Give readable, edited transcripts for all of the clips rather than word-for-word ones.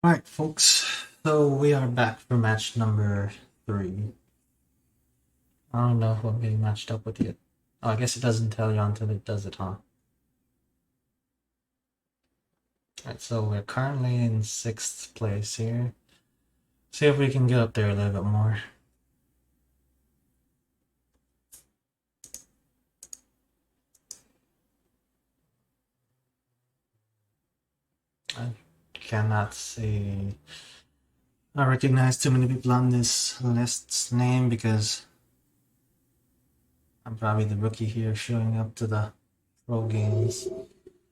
Alright, folks. So we are back for match number 3. I don't know who I'm getting matched up with yet. Oh, I guess it doesn't tell you until it does it, huh? Alright, so we're currently in 6th place here. See if we can get up there a little bit more. I cannot see. I recognize too many people on this list's name because I'm probably the rookie here showing up to the pro games.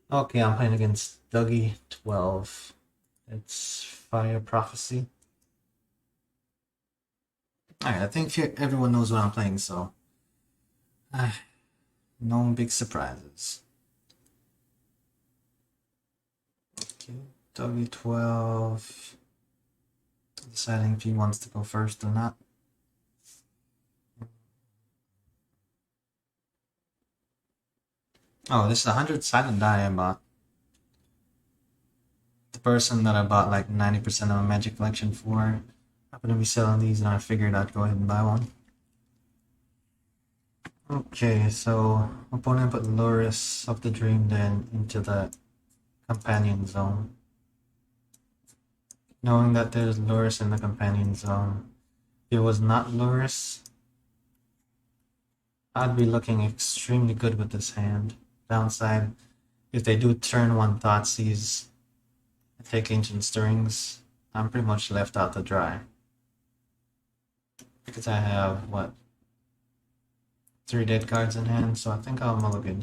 Okay, I'm playing against Dougie 12. It's Fire Prophecy. Alright, I think everyone knows what I'm playing, so no big surprises. Okay, W12 deciding if he wants to go first or not. Oh, this is 100 silent die I bought. The person that I bought like 90% of a magic collection for happened to be selling these, and I figured I'd go ahead and buy one. Okay, so opponent put Loris of the Dream Den into the companion zone. Knowing that there's Loris in the companion zone, if it was not Loris, I'd be looking extremely good with this hand. Downside, if they do turn one Thoughtseize and take Ancient Stirrings, I'm pretty much left out to dry. Because I have, what, 3 dead cards in hand, so I think I'll mulligan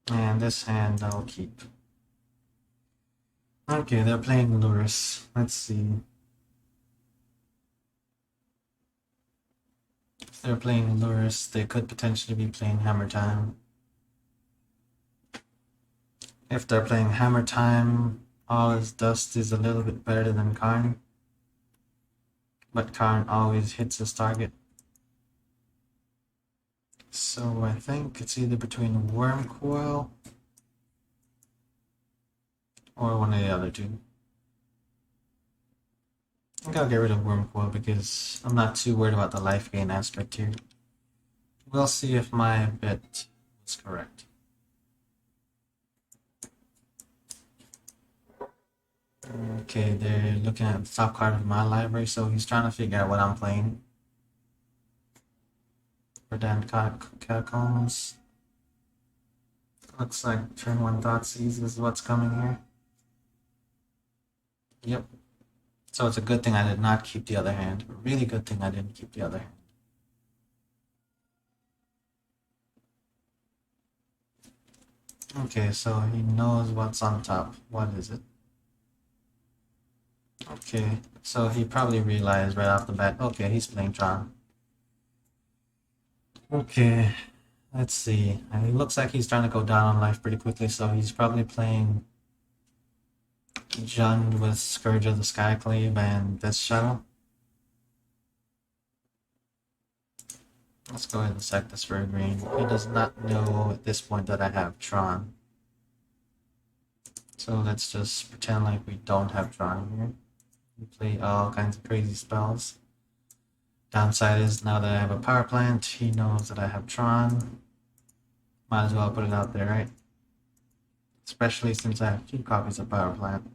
here. And this hand I'll keep. Okay, they're playing Lurus. Let's see. If they're playing Lurus, they could potentially be playing Hammer Time. If they're playing Hammer Time, All Is Dust is a little bit better than Karn. But Karn always hits his target. So I think it's either between Wormcoil or one of the other two. I think I'll get rid of Wormcoil because I'm not too worried about the life gain aspect here. We'll see if my bet was correct. Okay, they're looking at the top card of my library, so he's trying to figure out what I'm playing. Verdant Catacombs. Looks like turn 1 Thoughtseize is what's coming here. Yep. So it's a good thing I did not keep the other hand. A really good thing I didn't keep the other hand. Okay, so he knows what's on top. What is it? Okay, so he probably realized right off the bat. Okay, he's playing Tron. Okay, let's see. And it looks like he's trying to go down on life pretty quickly, so he's probably playing Jund with Scourge of the Skyclave and Death Shadow. Let's go ahead and sack this for a green. He does not know at this point that I have Tron. So let's just pretend like we don't have Tron here. We play all kinds of crazy spells. Downside is now that I have a power plant, he knows that I have Tron. Might as well put it out there, right? Especially since I have 2 copies of power plant.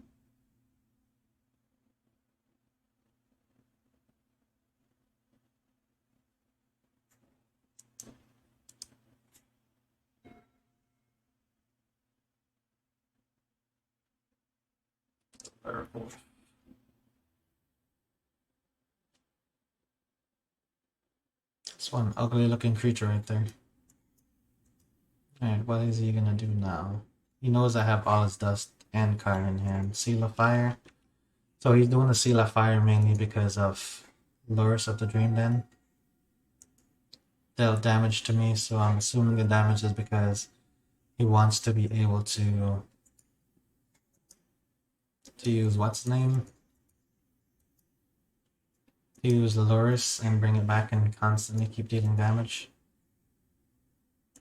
Purple. This one ugly looking creature right there. Alright, what is he gonna do now? He knows I have All His Dust and Karn in hand. Seal of Fire. So he's doing the Seal of Fire mainly because of Lures of the Dream Den. Dealt damage to me, so I'm assuming the damage is because he wants to be able to use what's name? To use Lurus and bring it back and constantly keep dealing damage.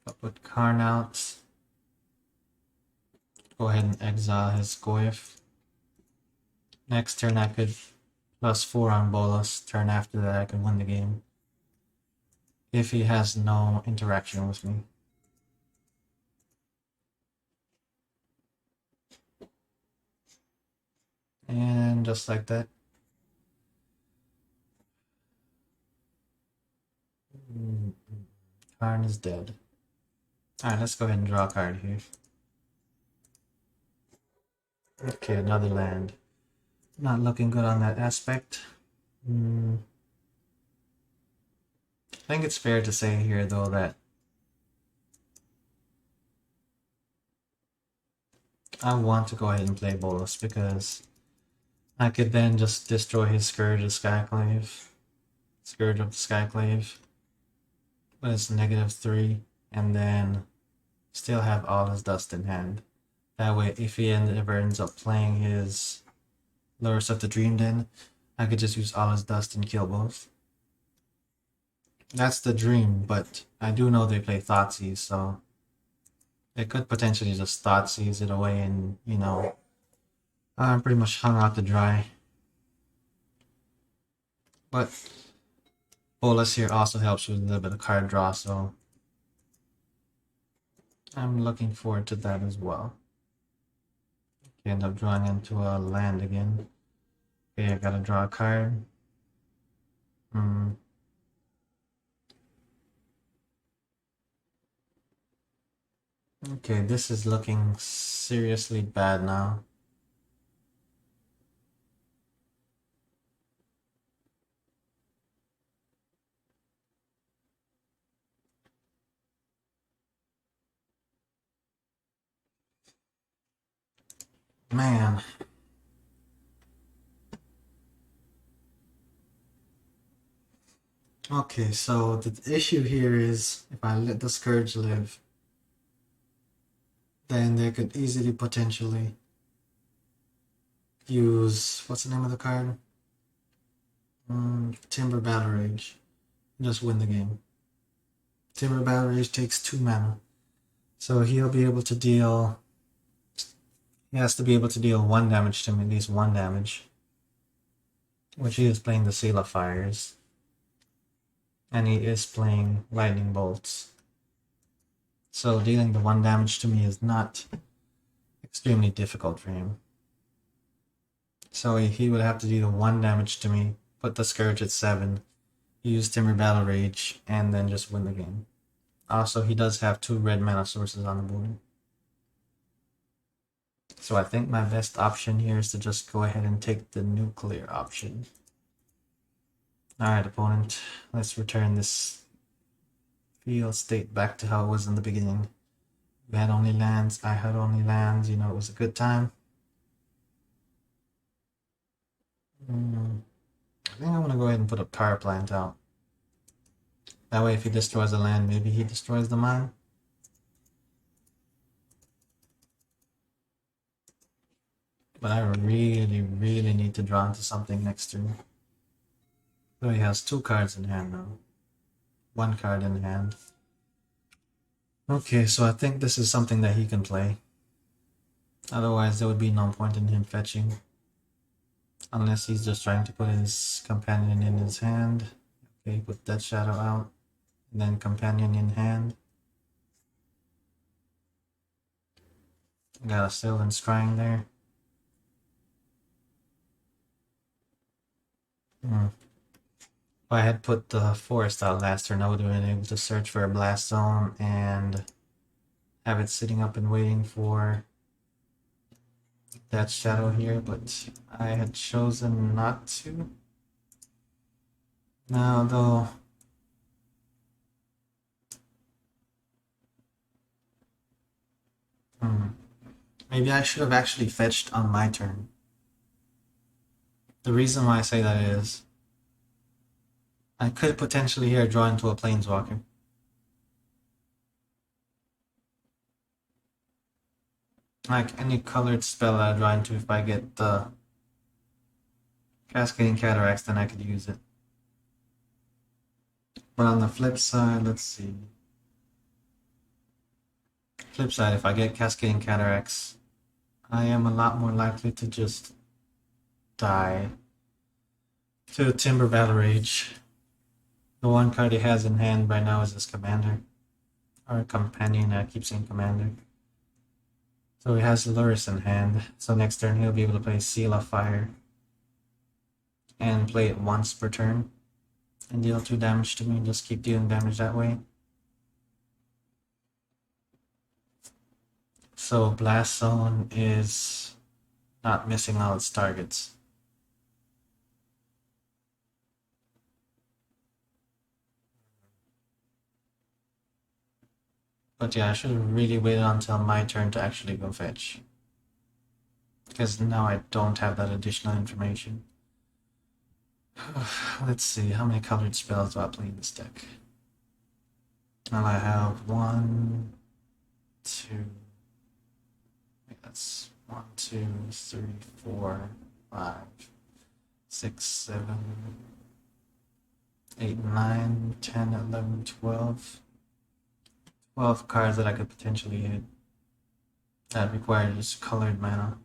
But put Karn out. Go ahead and exile his Goyf. Next turn I could +4 on Bolas. Turn after that I could win the game. If he has no interaction with me. And just like that. Karn is dead. Alright, let's go ahead and draw a card here. Okay, another land. Not looking good on that aspect. I think it's fair to say here, though, that I want to go ahead and play Bolas because I could then just destroy his Scourge of Skyclave. Scourge of Skyclave. But it's -3, and then still have all his dust in hand. That way, if he ever ends up playing his Lurus of the Dream Den, I could just use all his dust and kill both. That's the dream, but I do know they play Thoughtseize, so they could potentially just Thoughtseize it away and, you know, I'm pretty much hung out to dry. But Bolas here also helps with a little bit of card draw, so I'm looking forward to that as well. Okay, end up drawing into a land again. Okay, I gotta draw a card. Okay, this is looking seriously bad now. Man. Okay, so the issue here is if I let the Scourge live, then they could easily potentially use, what's the name of the card? Timber Battle Rage. Just win the game. Timber Battle Rage takes 2 mana. So he'll be able to deal, he has to be able to deal 1 damage to me, at least 1 damage. Which he is playing the Seal of Fires. And he is playing Lightning Bolts. So dealing the 1 damage to me is not extremely difficult for him. So he would have to deal 1 damage to me, put the Scourge at 7, use Timber Battle Rage, and then just win the game. Also, he does have 2 red mana sources on the board. So I think my best option here is to just go ahead and take the nuclear option. Alright, opponent, let's return this field state back to how it was in the beginning. We had only lands, I had only lands, you know, it was a good time. I think I'm gonna go ahead and put a power plant out. That way if he destroys the land, maybe he destroys the mine. But I really, really need to draw into something next turn. So he has 2 cards in hand now. 1 card in hand. Okay, so I think this is something that he can play. Otherwise, there would be no point in him fetching. Unless he's just trying to put his companion in his hand. Okay, put that shadow out. And then companion in hand. Got a Sylvan Scrying there. If I had put the forest out last turn, I would have been able to search for a blast zone and have it sitting up and waiting for that shadow here, but I had chosen not to. Now, though, maybe I should have actually fetched on my turn. The reason why I say that is I could potentially here draw into a Planeswalker. Like any colored spell that I draw into, if I get the Cascading Cataracts, then I could use it. But on the flip side, let's see. Flip side, if I get Cascading Cataracts, I am a lot more likely to just die to Timber Valorage. The one card he has in hand right now is his commander. Or companion, I keep saying commander. So he has Luris in hand. So next turn he'll be able to play Seal of Fire. And play it once per turn. And deal 2 damage to me, and just keep dealing damage that way. So Blast Zone is not missing all its targets. But yeah, I should have really waited until my turn to actually go fetch. Because now I don't have that additional information. Let's see, how many colored spells do I play in this deck? Well, I have 1, 2... That's 1, 2, 3, 4, 5, 6, 7, 8, 9, 10, 11, 12. 12 cards that I could potentially hit that require just colored mana.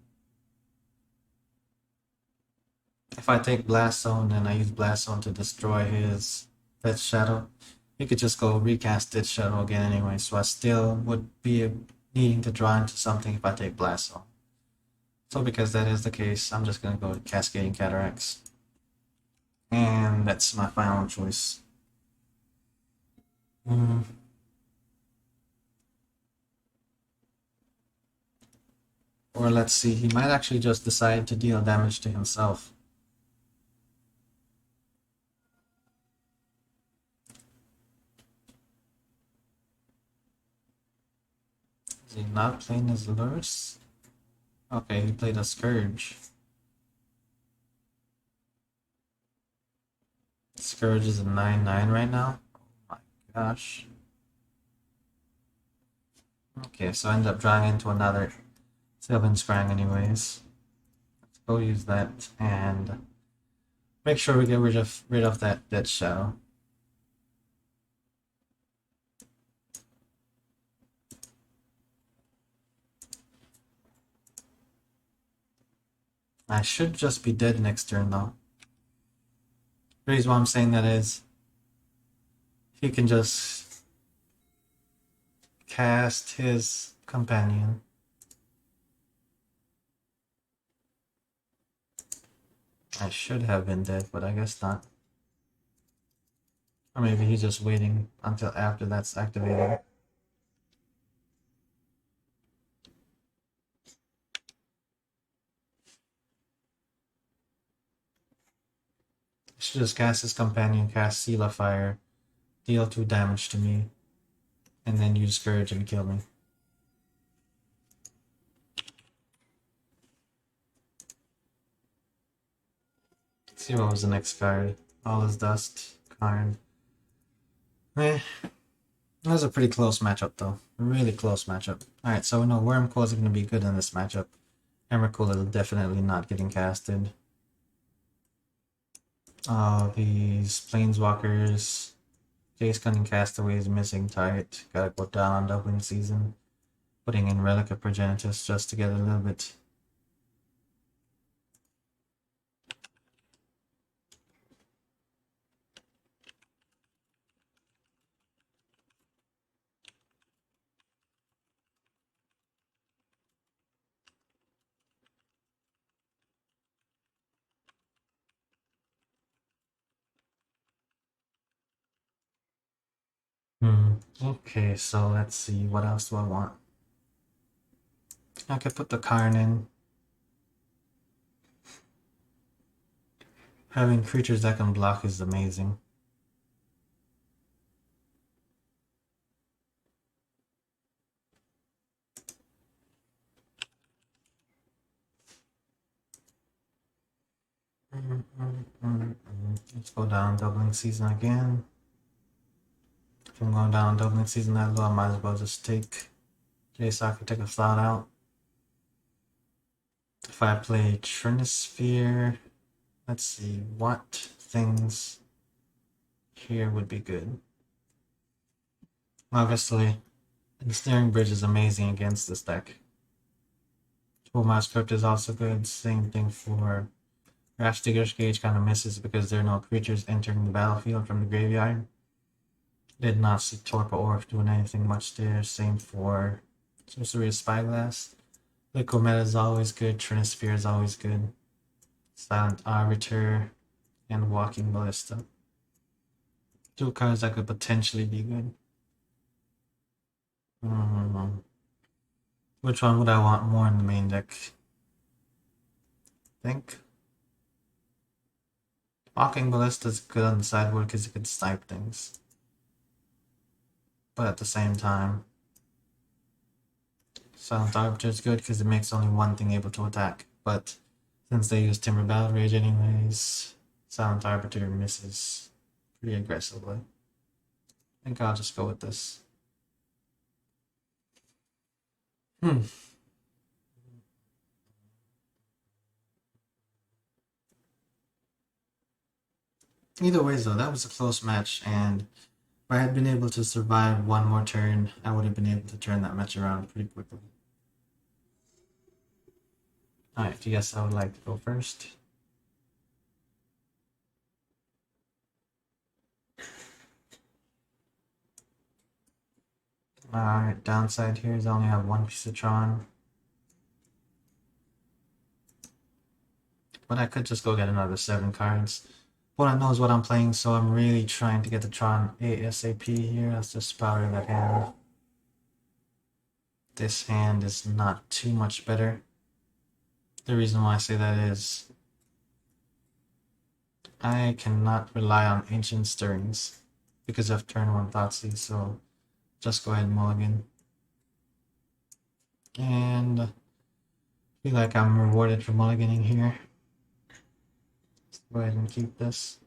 If I take Blast Zone and I use Blast Zone to destroy his Death Shadow, he could just go recast Death Shadow again anyway, so I still would be needing to draw into something if I take Blast Zone. So because that is the case, I'm just going to go to Cascading Cataracts. And that's my final choice. Or let's see, he might actually just decide to deal damage to himself. Is he not playing his Lurus? Okay, he played a Scourge. Scourge is a 9/9 right now? Oh my gosh. Okay, so I end up drawing into another Sylvan Scrying anyways. Let's go use that and make sure we get rid of that Dead Shadow. I should just be dead next turn though. The reason why I'm saying that is he can just cast his companion. I should have been dead, but I guess not. Or maybe he's just waiting until after that's activated. He should just cast his companion, cast Seal of Fire, deal 2 damage to me, and then use Scourge and kill me. Let's see what was the next card. All is Dust, Karn. That was a pretty close matchup though. Really close matchup. Alright, so we know Wormcoil is going to be good in this matchup. Emrakul is definitely not getting casted. These Planeswalkers. Jace Cunning Castaways missing target. Gotta go down on Doubling Season. Putting in Relic of Progenitus just to get a little bit. Okay, so let's see. What else do I want? I could put the Karn in. Having creatures that can block is amazing. Let's go down Doubling Season again. If I'm going down Doubling Season that low, I might as well just take Jace Architect of Thought out. If I play Trinisphere, let's see, what things here would be good. Obviously, Ensnaring Bridge is amazing against this deck. Toolmaster Crypt is also good, same thing for Rash Digger's Cage kind of misses because there are no creatures entering the battlefield from the graveyard. Did not see Torpor Orc doing anything much there. Same for Sorcery of Spyglass. Liquimeta is always good. Trinisphere is always good. Silent Arbiter and Walking Ballista. Two cards that could potentially be good. Which one would I want more in the main deck? I think Walking Ballista is good on the sideboard because it can snipe things. But at the same time, Silent Arbiter is good because it makes only one thing able to attack. But since they use Timber Battle Rage anyways, Silent Arbiter misses pretty aggressively. I think I'll just go with this. Either ways though, that was a close match, and if I had been able to survive one more turn, I would have been able to turn that match around pretty quickly. Alright, yes, I would like to go first. Alright, downside here is I only have one piece of Tron. But I could just go get another 7 cards. Opponent knows what I'm playing, so I'm really trying to get the Tron ASAP here. That's just power that hand. This hand is not too much better. The reason why I say that is I cannot rely on Ancient Stirrings because of turn 1 Thoughtseize, so just go ahead and mulligan. And I feel like I'm rewarded for mulliganing here. Let's go ahead and keep this.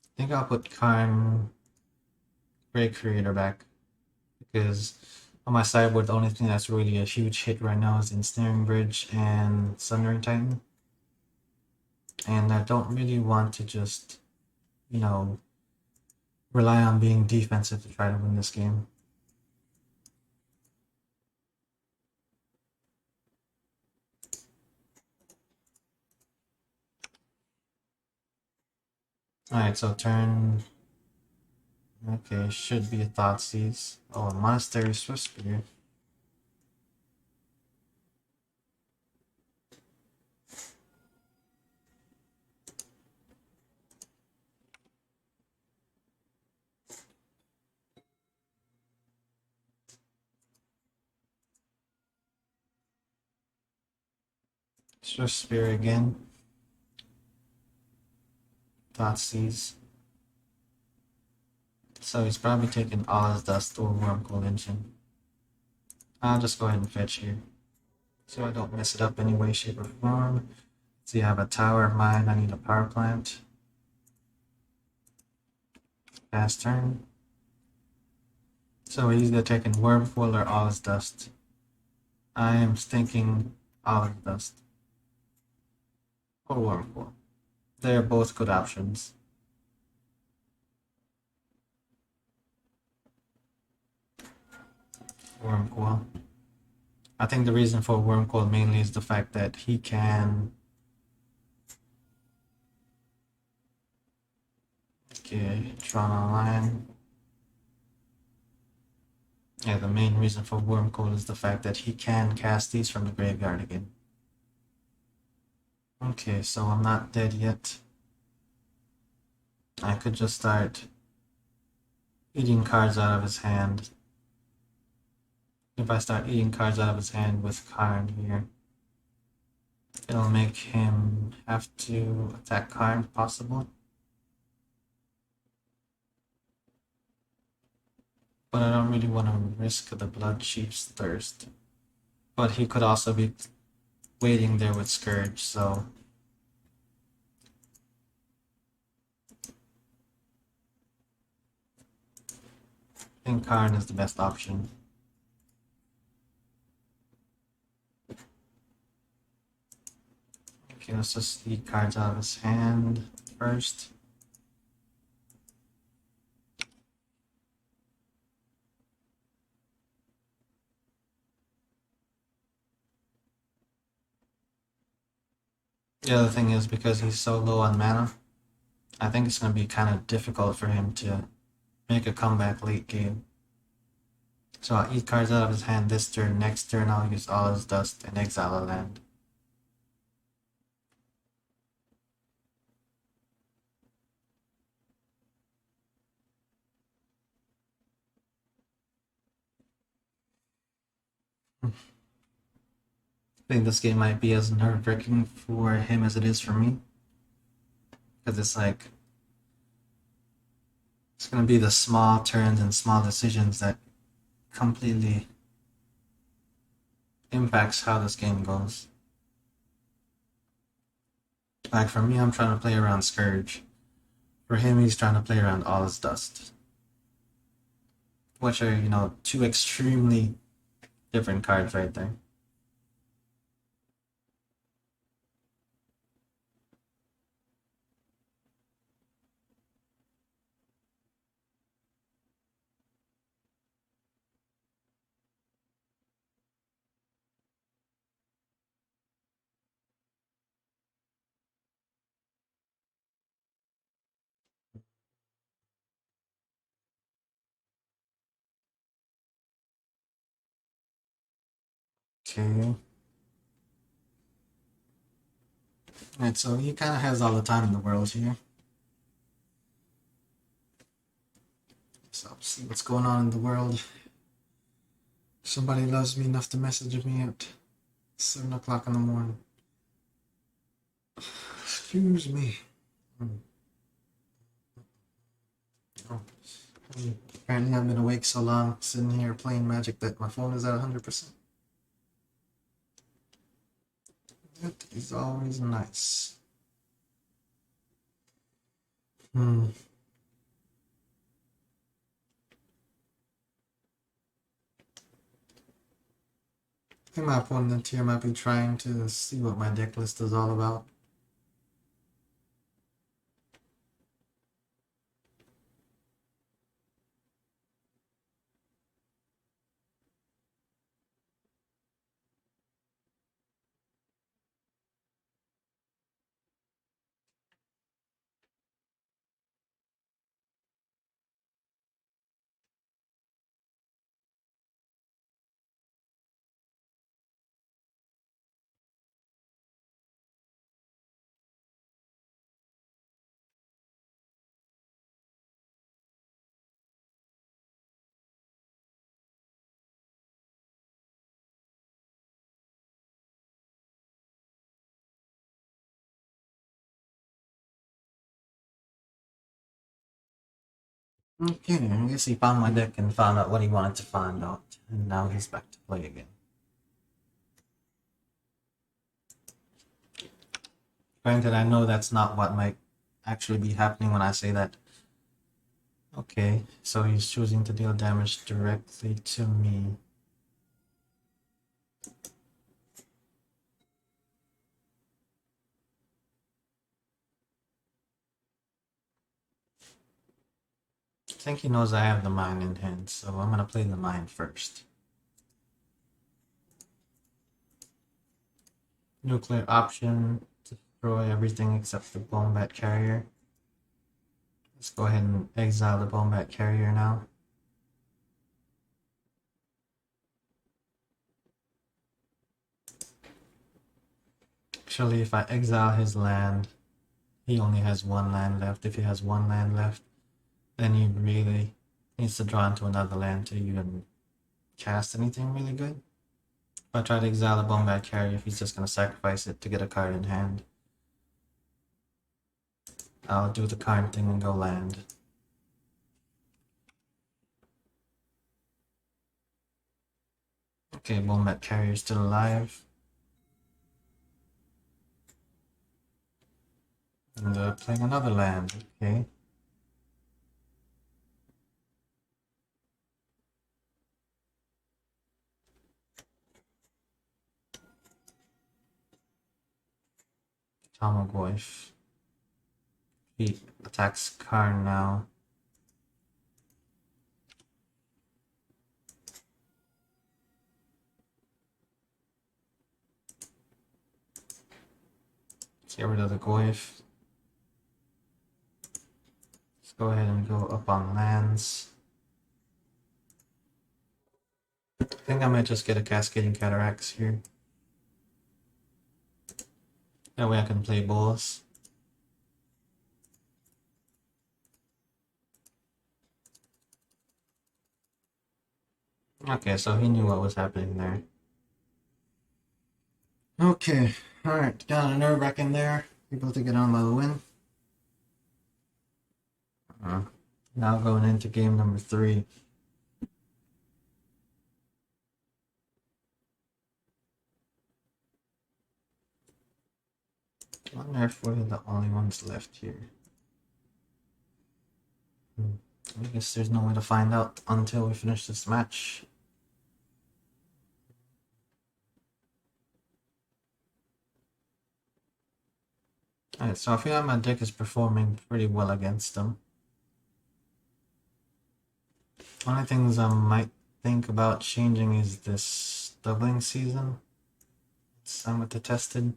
I think I'll put Karn Great Creator back because on my sideboard the only thing that's really a huge hit right now is Ensnaring Bridge and Sundering Titan. And I don't really want to just, you know, rely on being defensive to try to win this game. Alright, so turn... Okay, should be a Thoughtseize. Oh, a Monastery Swiftspear. Swiftspear again. Thoughtseize. So he's probably taking all his dust or Wormcoil Engine. I'll just go ahead and fetch here, so I don't mess it up any way, shape, or form. So you have a tower of mine, I need a power plant. Fast turn. So he's either taking Wormcoil or all his dust. I am thinking all his dust. Or Wormcoil. They're both good options. Wormcoil. I think the reason for Wormcoil mainly is the fact that he can... Okay, Tron Online. Yeah, the main reason for Wormcoil is the fact that he can cast these from the graveyard again. Okay, so I'm not dead yet. I could just start eating cards out of his hand. If I start eating cards out of his hand with Karn here, it'll make him have to attack Karn if possible. But I don't really want to risk the Blood Chief's Thirst. But he could also be waiting there with Scourge, so... I think Karn is the best option. Okay, let's just eat cards out of his hand first. The other thing is because he's so low on mana, I think it's going to be kind of difficult for him to make a comeback late game. So I'll eat cards out of his hand this turn. Next turn I'll use all his dust and exile a land. I think this game might be as nerve-wracking for him as it is for me. Because it's like, it's going to be the small turns and small decisions that completely impacts how this game goes. Like for me, I'm trying to play around Scourge. For him, he's trying to play around all his dust. Which are, you know, two extremely different cards right there. Okay. Alright, so he kind of has all the time in the world here. So I'll see what's going on in the world. Somebody loves me enough to message me at 7 o'clock in the morning. Excuse me. Oh. Apparently I've been awake so long, sitting here playing Magic, that my phone is at 100%. That is always nice. I think my opponent here might be trying to see what my deck list is all about. Okay, I guess he found my deck and found out what he wanted to find out, and now he's back to play again. Granted, I know that's not what might actually be happening when I say that. Okay, so he's choosing to deal damage directly to me. I think he knows I have the mine in hand, so I'm gonna play the mine first. Nuclear option, destroy everything except the Bombat Carrier. Let's go ahead and exile the Bombat Carrier now. Actually, if I exile his land, he only has one land left. If he has one land left, then he really needs to draw into another land to even cast anything really good. If I try to exile the Bombat Carrier, if he's just going to sacrifice it to get a card in hand, I'll do the card thing and go land. Okay, Bombat Carrier is still alive. And playing another land, okay. Tarmogoyf. He attacks Karn now. Let's get rid of the Goyf. Let's go ahead and go up on lands. I think I might just get a Cascading Cataracts here. That way I can play Bolas. Okay, so he knew what was happening there. Okay, alright, got a nerve-wracking there. Able to get on by the win. Now going into game number 3. I wonder if we're the only ones left here. I guess there's no way to find out until we finish this match. Alright, so I feel like my deck is performing pretty well against them. One of the things I might think about changing is this doubling season. Some with the tested.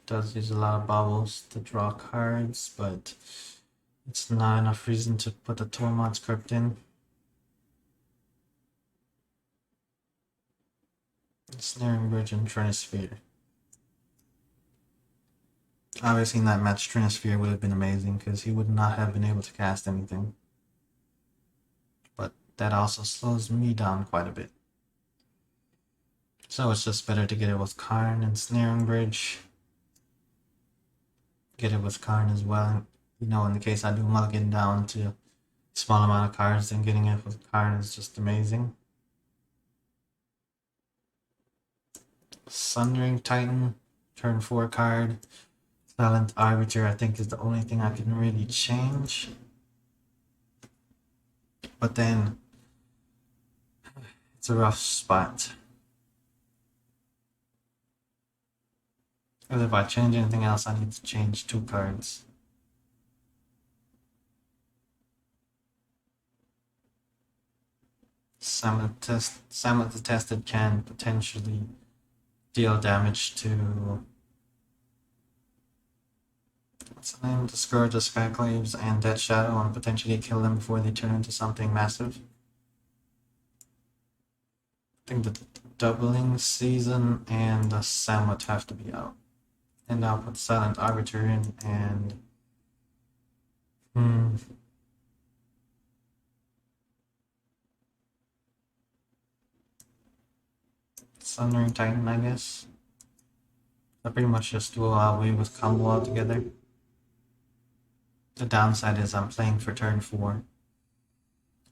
Does use a lot of bubbles to draw cards, but it's not enough reason to put the Tormod script in. Snaring Bridge and Trinisphere. Obviously in that match Trinisphere would have been amazing because he would not have been able to cast anything. But that also slows me down quite a bit. So it's just better to get it with Karn and Snaring Bridge. Get it with Karn as well. You know, in the case I do mulligan down to a small amount of cards, then getting it with Karn is just amazing. Sundering Titan, turn 4 card. Silent Arbiter, I think, is the only thing I can really change. But then, it's a rough spot. Because if I change anything else, I need to change 2 cards. Samlet the Tested can potentially deal damage to... what's the name? The Scourge of Skyclaves and Death Shadow, and potentially kill them before they turn into something massive. I think the doubling season and the Samlet have to be out. And I'll put Silent Arbiter in and... Sundering Titan, I guess. I pretty much just do away with combo altogether. The downside is I'm playing for turn 4.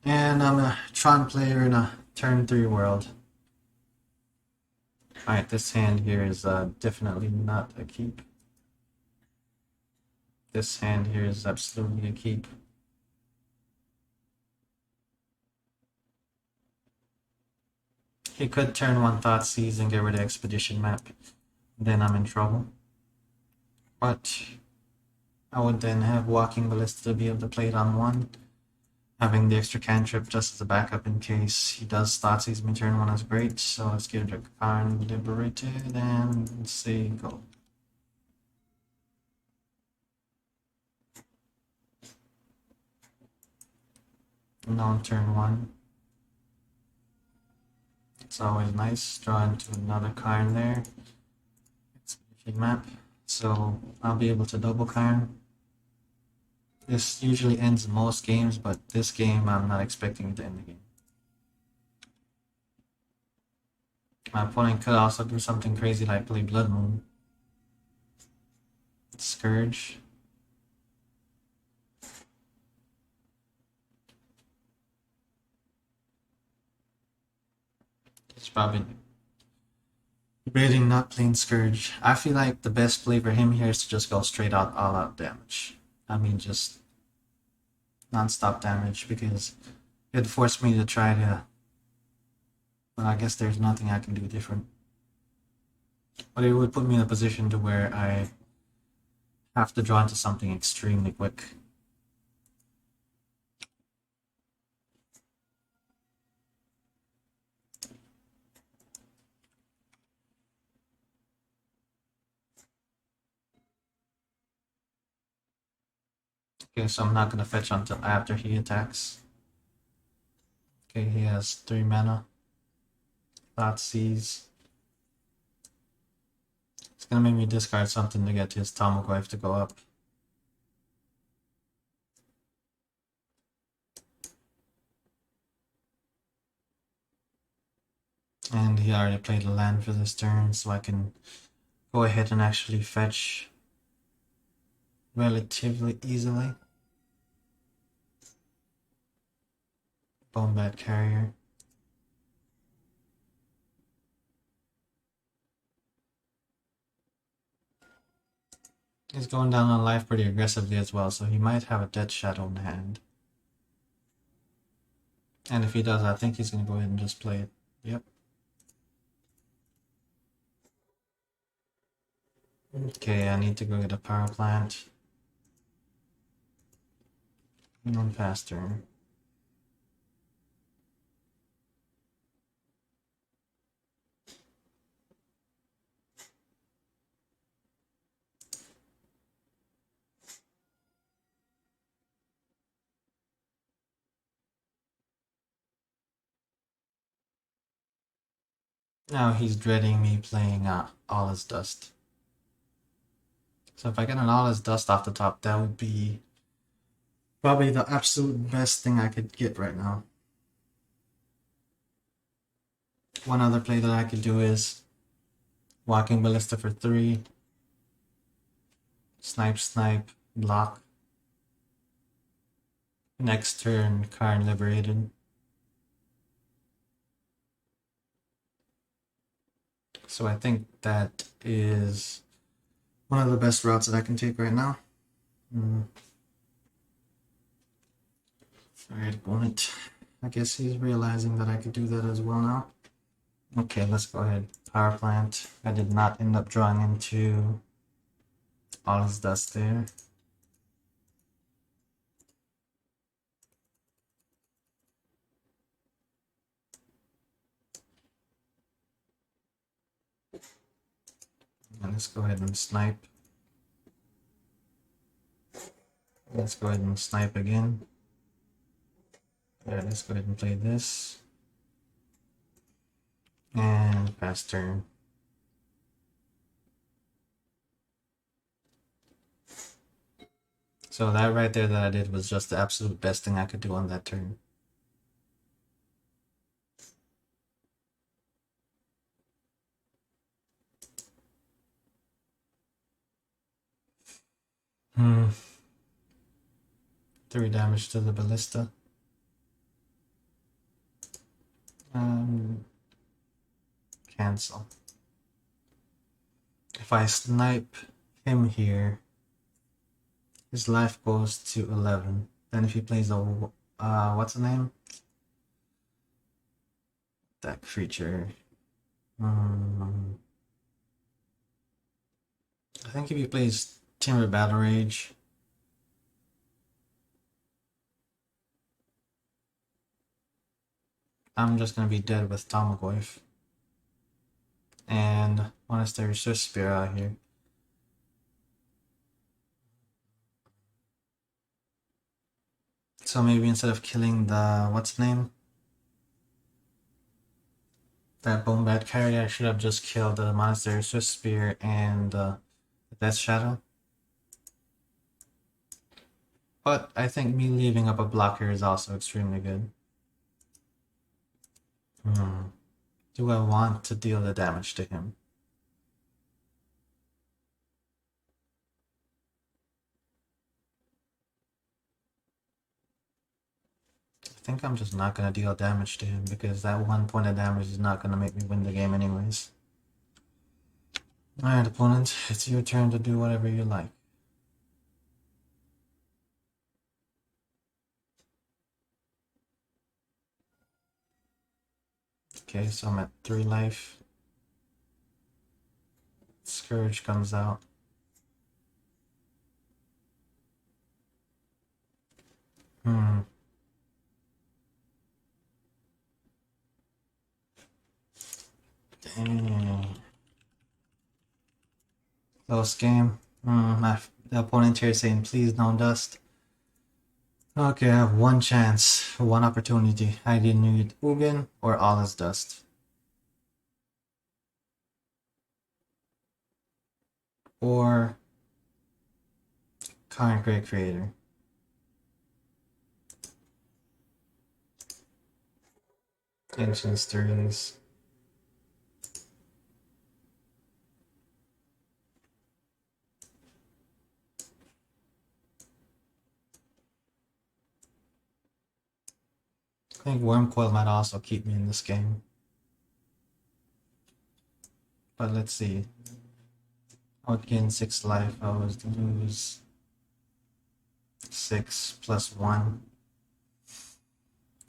And I'm a Tron player in a turn 3 world. Alright, this hand here is definitely not a keep. This hand here is absolutely a keep. He could turn 1 Thoughtseize and get rid of Expedition Map. Then I'm in trouble. But I would then have Walking Ballista to be able to play it on 1. Having the extra cantrip just as a backup in case he does Thoughtseize me turn 1 is great. So let's get a Karn Liberated and say go. Now on turn 1. It's always nice drawing to another Karn there. Expedition Map. So I'll be able to double Karn. This usually ends most games, but this game I'm not expecting it to end the game. My opponent could also do something crazy like play Blood Moon. Scourge. He's probably debating not playing Scourge. I feel like the best play for him here is to just go straight out all-out damage. I mean, just non-stop damage, because it'd force me to try to... well, I guess there's nothing I can do different. But it would put me in a position to where I have to draw into something extremely quick. Okay, so I'm not gonna fetch until after he attacks. Okay, he has 3 mana. Thought Seize. It's gonna make me discard something to get his Tamagotchi to go up. And he already played a land for this turn, so I can go ahead and actually fetch relatively easily. Bonebat Carrier. He's going down on life pretty aggressively as well, so he might have a Death Shadow in hand. And if he does, I think he's going to go ahead and just play it. Yep. Okay, I need to go get a power plant. One faster. Now he's dreading me playing All Is Dust. So if I get an All Is Dust off the top, that would be probably the absolute best thing I could get right now. One other play that I could do is Walking Ballista for 3. Snipe, block. Next turn, Karn Liberated. So I think that is one of the best routes that I can take right now. Alright, opponent. I guess he's realizing that I could do that as well now. Okay, let's go ahead. Power plant. I did not end up drawing into All His Dust there. And let's go ahead and snipe. Let's go ahead and snipe again. Yeah, let's go ahead and play this. And pass turn. So that right there that I did was just the absolute best thing I could do on that turn. Hmm. 3 damage to the ballista. Cancel. If I snipe him here, his life goes to 11. Then if he plays a what's the name? That creature. I think if he plays Timber Battle Rage, I'm just gonna be dead with Tamagotchi. And Monastery Swift Spear out here. So maybe instead of killing the what's the name? That Bonebat Carrier, I should have just killed the Monastery Swift Spear and the Death Shadow. But I think me leaving up a blocker is also extremely good. Do I want to deal the damage to him? I think I'm just not going to deal damage to him because that 1 point of damage is not going to make me win the game anyways. Alright, opponent, it's your turn to do whatever you like. Okay, so I'm at 3 life. Scourge comes out. Dang. Close game. The opponent here is saying, please no dust. Okay, I have one chance, one opportunity. I either need Ugin or All is Dust. Or Current Great Creator. Ancient Stories. I think Wormcoil might also keep me in this game. But let's see. I would gain 6 life. I would lose 6 plus 1.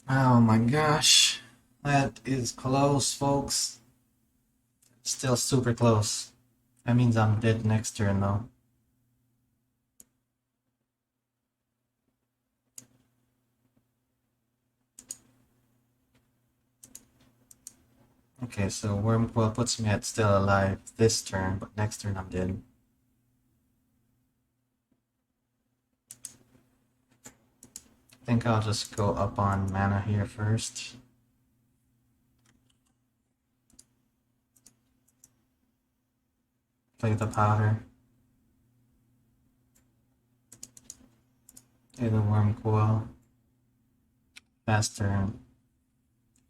Oh my gosh. That is close, folks. Still super close. That means I'm dead next turn though. Okay, so Wormcoil puts me at still alive this turn, but next turn I'm dead. I think I'll just go up on mana here first. Play the powder. Play the Wormcoil. Fast turn.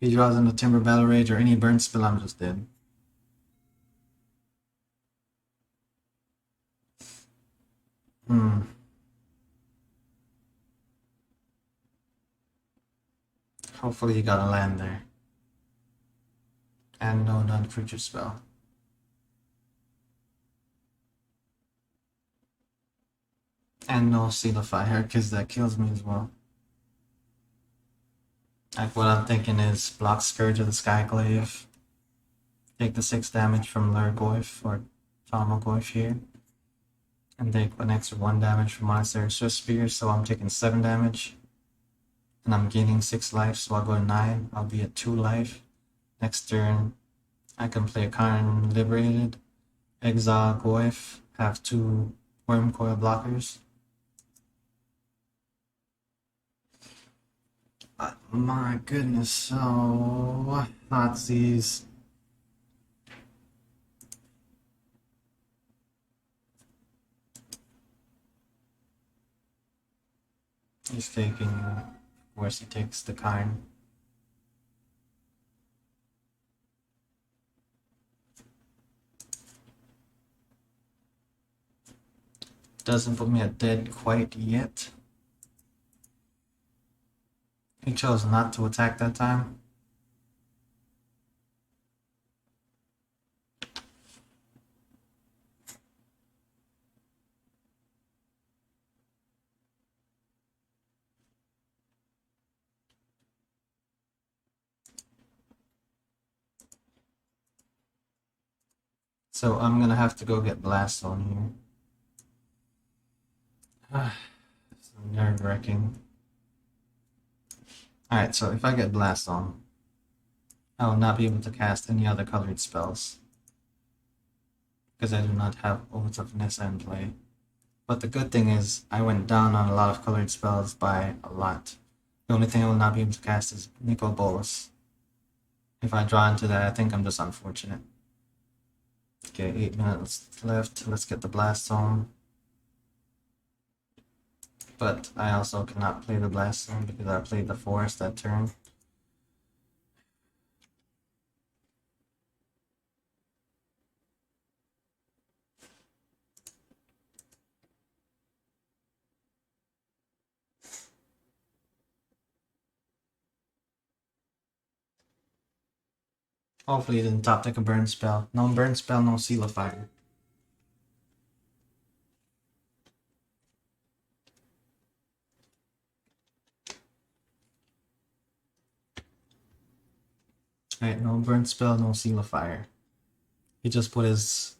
He draws into Timber Battle Rage or any burn spell, I'm just dead. Hopefully you got a land there. And no non-creature spell. And no Seal of Fire, because that kills me as well. Like what I'm thinking is block Scourge of the Skyclave. Take the 6 damage from Lurgoyf or Tarmogoyf here. And take an extra 1 damage from Monastery Swift Spear, so I'm taking 7 damage. And I'm gaining 6 life, so I'll go to 9. I'll be at 2 life. Next turn, I can play a Karn Liberated, Exile Goyf, have 2 Wormcoil blockers. My goodness, so Nazis. He's taking, of course, he takes the Karn. Doesn't put me at dead quite yet. He chose not to attack that time. So I'm gonna have to go get Blast on here. It's nerve-wracking. Alright, so if I get Blast on, I will not be able to cast any other colored spells. Because I do not have Oath of Nissa in play. But the good thing is, I went down on a lot of colored spells by a lot. The only thing I will not be able to cast is Nicol Bolas. If I draw into that, I think I'm just unfortunate. Okay, 8 minutes left. Let's get the Blast on. But I also cannot play the Blast Zone because I played the Forest that turn. Hopefully he didn't top deck a burn spell. No burn spell, no Seal of Fire. Alright, no burn spell, no Seal of Fire. He just put his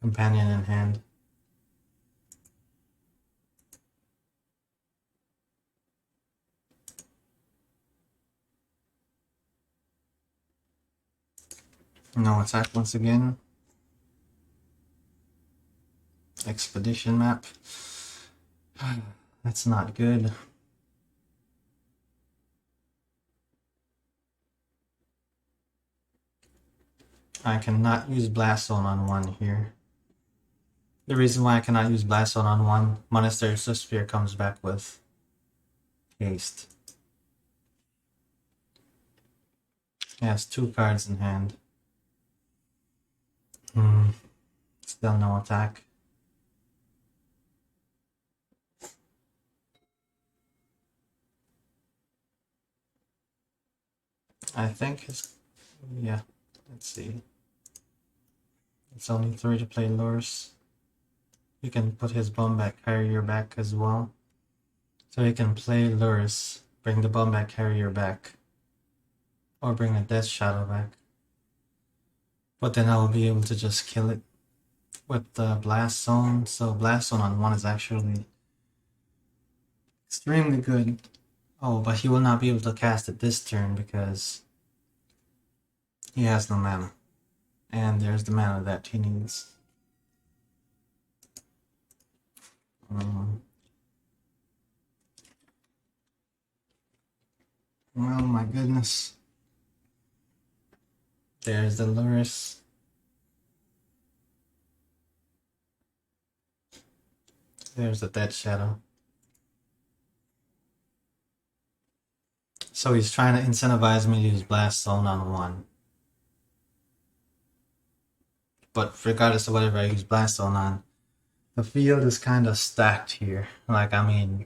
companion in hand. No attack once again. Expedition map. That's not good. I cannot use Blast Zone on one here. The reason why I cannot use Blast Zone on one, Monastery Sphere comes back with haste. He has 2 cards in hand. Still no attack. I think his... yeah, let's see. It's only 3 to play Lures. He can put his Bombback Carrier back as well. So he can play Lures, bring the Bombback Carrier back, or bring a Death Shadow back. But then I will be able to just kill it with the Blast Zone. So Blast Zone on 1 is actually extremely good. Oh, but he will not be able to cast it this turn because he has no mana. And there's the mana that he needs. Well, my goodness. There's the Lurrus. There's the Dead Shadow. So he's trying to incentivize me to use Blast Zone on 1. But regardless of whatever I use Blast Zone on, the field is kind of stacked here. Like, I mean...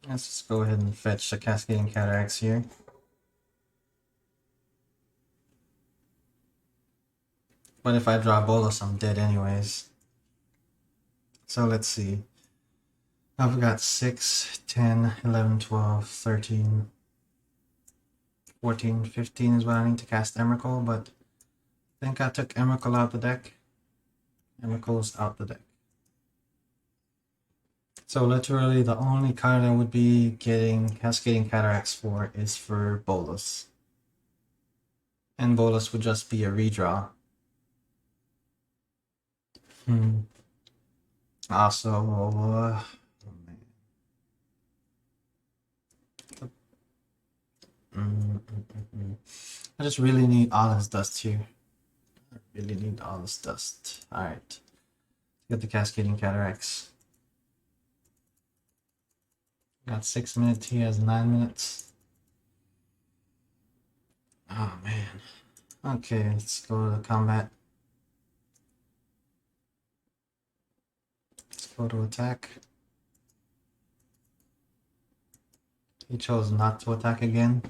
let's just go ahead and fetch the Cascading Cataracts here. But if I draw Bolas, I'm dead anyways. So let's see. I've got 6, 10, 11, 12, 13, 14, 15 is what I need to cast Emrakul, but I think I took Emrakul out the deck. Emrakul's out the deck. So literally the only card I would be getting Cascading Cataracts for is for Bolas. And Bolas would just be a redraw. Also, oh man. I just really need all this dust here. I really need all this dust. Alright. Get the Cascading Cataracts. Got 6 minutes, he has 9 minutes. Oh man. Okay, let's go to the combat. Let's go to attack. He chose not to attack again.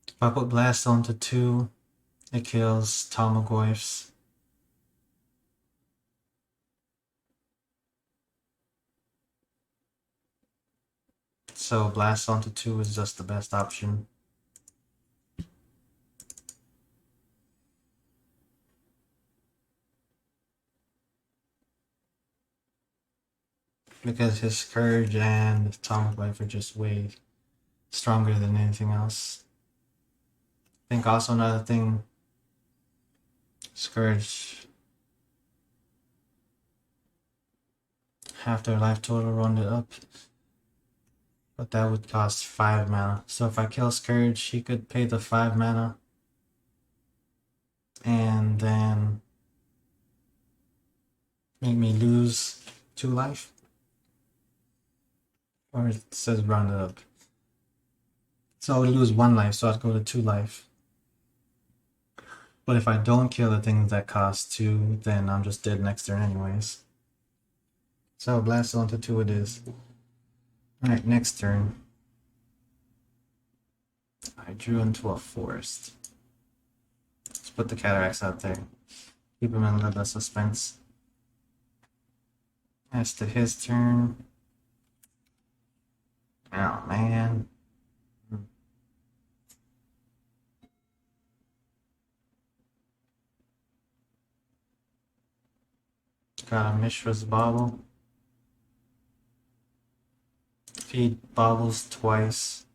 If I put Blast Zone to 2, it kills Tarmogoyfs. So Blast Zone to 2 is just the best option. Because his Scourge and Tarmogoyf are just way stronger than anything else. I think also another thing, Scourge, half their life total rounded up. But that would cost 5 mana. So if I kill Scourge, he could pay the 5 mana. And then make me lose 2 life. Or it says round it up. So I would lose 1 life, so I'd go to 2 life. But if I don't kill the things that cost 2, then I'm just dead next turn anyways. So Blast Zone to 2 it is. Alright, next turn. I drew into a forest. Let's put the Cataracts out there. Keep him in a little bit of suspense. As to his turn. Oh man. Got a Mishra's Bauble. Feed Baubles twice.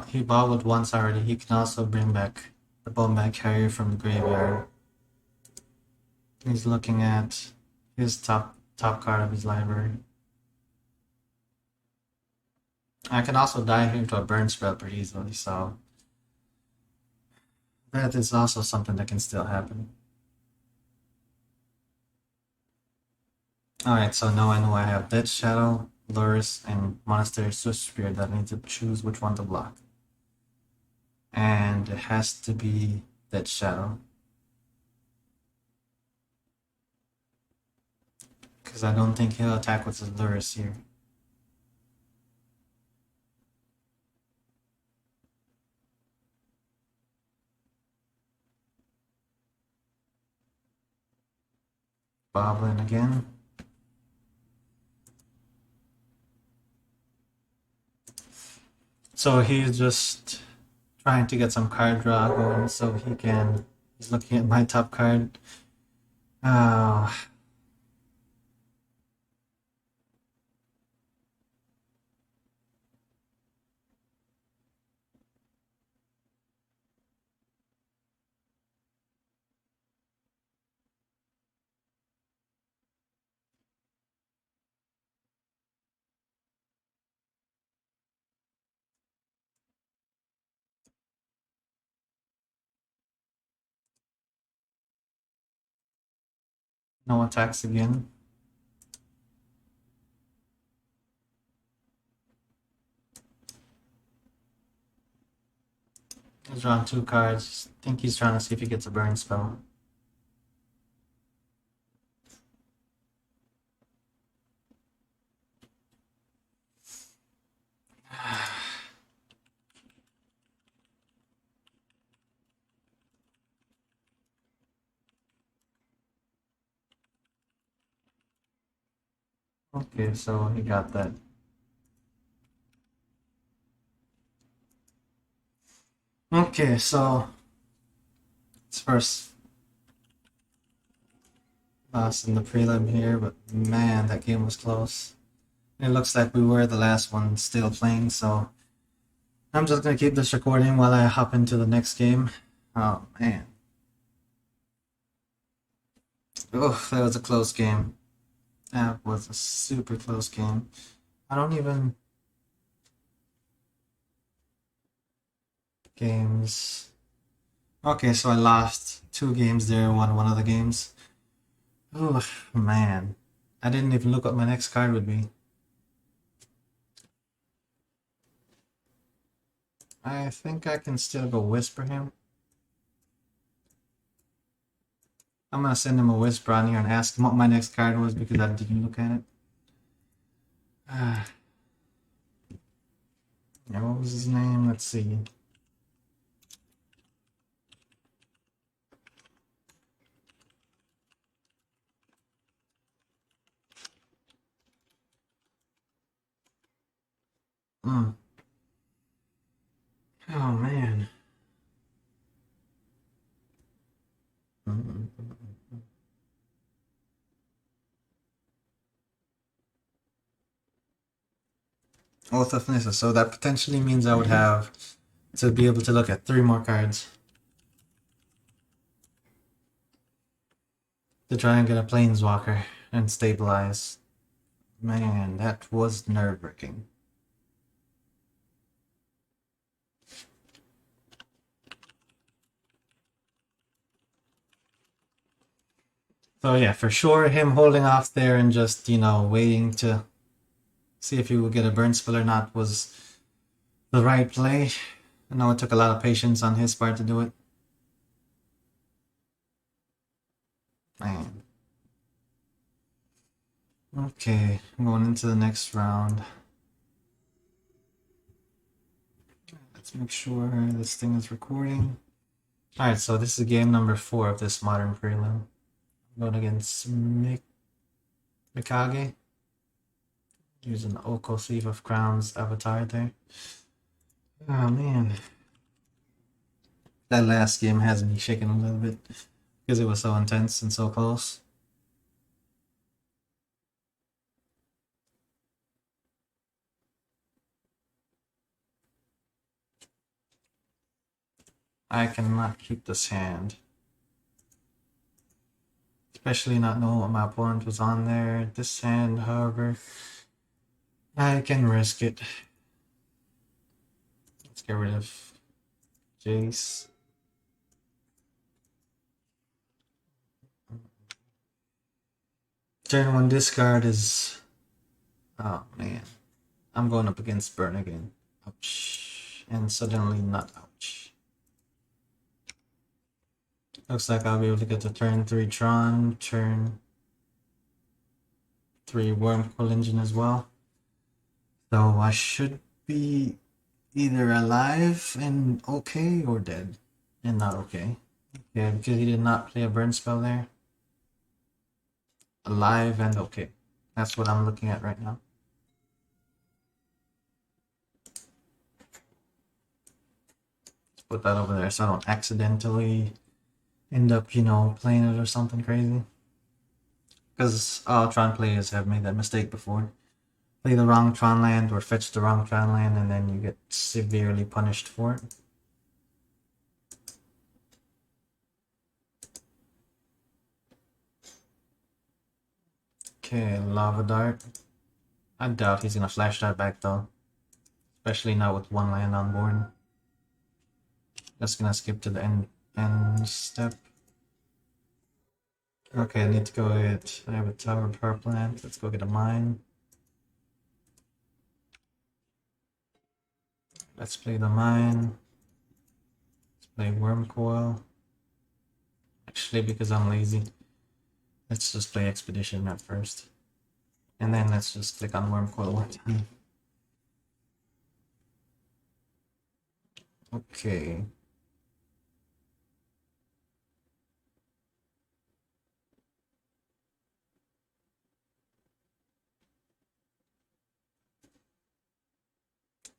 He bobbled once already. He can also bring back the Bombback Carrier from the graveyard. He's looking at his top card of his library. I can also dive into a burn spell pretty easily, so that is also something that can still happen. Alright, so now I know I have Dead Shadow, Lurus, and Monastery Swift Spear that I need to choose which one to block. And it has to be Dead Shadow. Because I don't think he'll attack with his Lurus here. Boblin again. So he's just trying to get some card draw going so he can. He's looking at my top card. Oh, no attacks again. He's drawn 2 cards. I think he's trying to see if he gets a burn spell. Okay, so he got that. Okay, so it's first loss in the prelim here, but man, that game was close. It looks like we were the last one still playing, so I'm just gonna keep this recording while I hop into the next game. Oh man. Oh, that was a close game. That was a super close game. I don't even games. Okay, so I lost 2 games there, won one of the games. Oh man. I didn't even look what my next card would be. I think I can still go whisper him. I'm gonna send him a whisper on here and ask him what my next card was because I didn't look at it. Yeah, what was his name? Let's see. Mm. Oh man. Oath of Nissa. So that potentially means I would have to be able to look at 3 more cards to try and get a Planeswalker and stabilize. Man, that was nerve-wracking. So yeah, for sure, him holding off there and just, waiting to see if he would get a burn spell or not was the right play. I know it took a lot of patience on his part to do it. Man. Okay, going into the next round. Let's make sure this thing is recording. Alright, so this is game number 4 of this modern prelim. I'm going against Mikage. Using the Oko Thief of Crowns avatar there. Oh man. That last game has me shaking a little bit because it was so intense and so close. I cannot keep this hand. Especially not knowing what my opponent was on there. This hand, however, I can risk it. Let's get rid of Jace. Turn 1 discard is... Oh man. I'm going up against Burn again. Ouch. And suddenly not ouch. Looks like I'll be able to get the turn 3 Tron, turn 3 Wormcoil Engine as well. So I should be either alive and okay or dead and not okay. Yeah, because he did not play a burn spell there. Alive and okay. That's what I'm looking at right now. Let's put that over there so I don't accidentally end up, you know, playing it or something crazy. Because Tron players have made that mistake before. Play the wrong Tron land or fetch the wrong Tron land and then you get severely punished for it. Okay, Lava Dart. I doubt he's gonna flash that back though. Especially not with one land on board. Just gonna skip to the end step. Okay, I need to go get... I have a tower power plant. Let's go get a mine. Let's play the mine. Let's play Wormcoil. Actually, because I'm lazy, let's just play Expedition at first. And then let's just click on Wormcoil one time. Okay.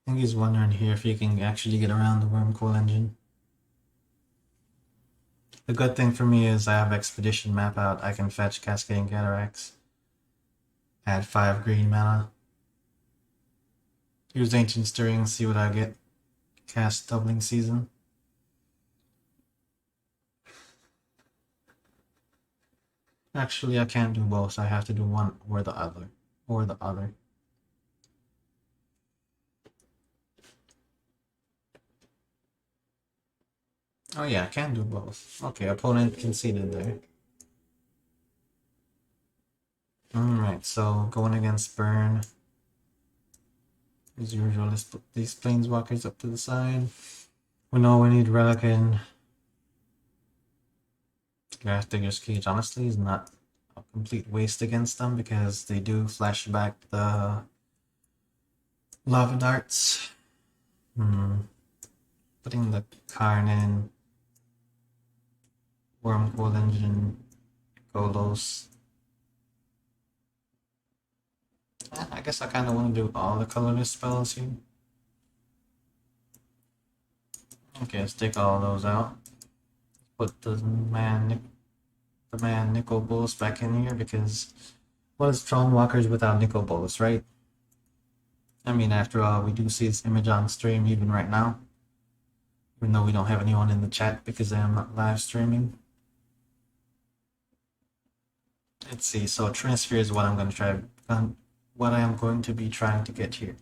I think he's wondering here if you can actually get around the Wormcoil engine. The good thing for me is I have Expedition map out. I can fetch Cascading Cataracts. Add 5 green mana. Use Ancient Stirring, see what I get. Cast Doubling Season. Actually, I can't do both. I have to do one or the other. Or the other. Oh yeah, I can do both. Okay, opponent conceded there. Alright, so going against Burn. As usual, let's put these Planeswalkers up to the side. We know we need Relic and Digger's Cage. Honestly, is not a complete waste against them because they do flash back the Lava Darts. Putting the Karn in. Wormcoil Engine. Golos. I guess I kind of want to do all the colorless spells here. Okay, let's take all those out. Put the man Nicol Bolas back in here because what is Tron Walkers without Nicol Bolas, right? I mean, after all, we do see his image on stream even right now. Even though we don't have anyone in the chat because I am not live streaming. Let's see, so transfer is what I'm going to try, what I am going to be trying to get here.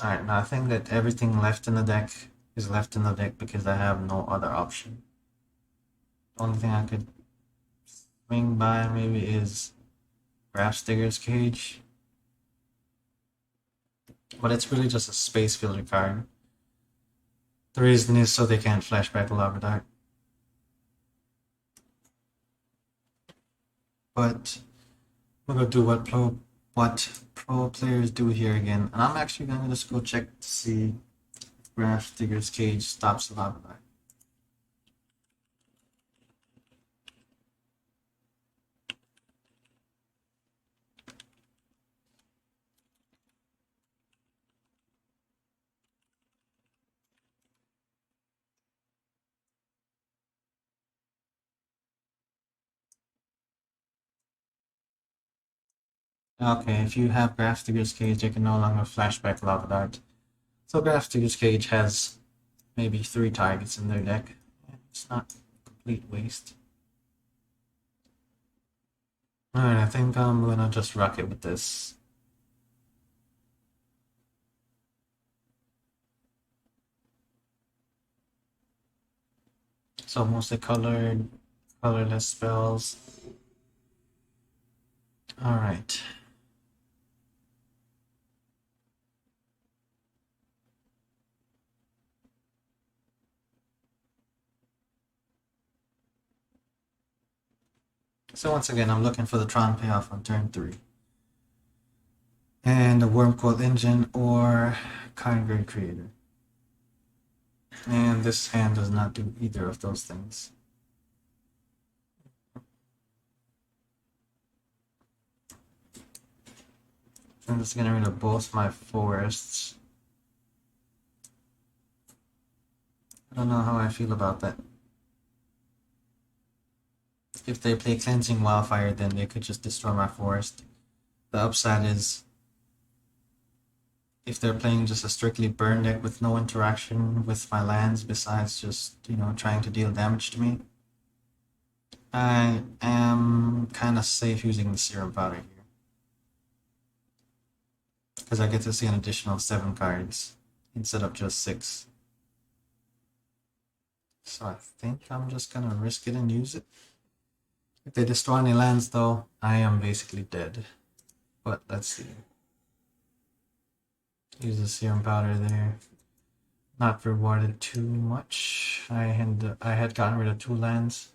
Alright, now I think that everything left in the deck is left in the deck because I have no other option. The only thing I could swing by maybe is Digger's Cage. But it's really just a space filter card. The reason is so they can't flashback the Lava Dart. But we're gonna do what pro players do here again. And I'm actually gonna just go check to see if Digger's Cage stops the Lava Dart. Okay, if you have Graph Digger's Cage, you can no longer flashback Lava Dart. So Graph Digger's Cage has maybe 3 targets in their deck. It's not a complete waste. Alright, I think I'm gonna just rock it with this. So mostly colored, colorless spells. Alright. So once again, I'm looking for the Tron payoff on turn 3. And a Wormcoil Engine or Kind Creator. And this hand does not do either of those things. I'm just getting rid of both my forests. I don't know how I feel about that. If they play Cleansing Wildfire, then they could just destroy my forest. The upside is, if they're playing just a strictly burn deck with no interaction with my lands besides just, trying to deal damage to me, I am kind of safe using the Serum Powder here. Because I get to see an additional 7 cards instead of just 6. So I think I'm just gonna risk it and use it. If they destroy any lands though, I am basically dead. But let's see. Use the Serum Powder there. Not rewarded too much. I had gotten rid of 2 lands.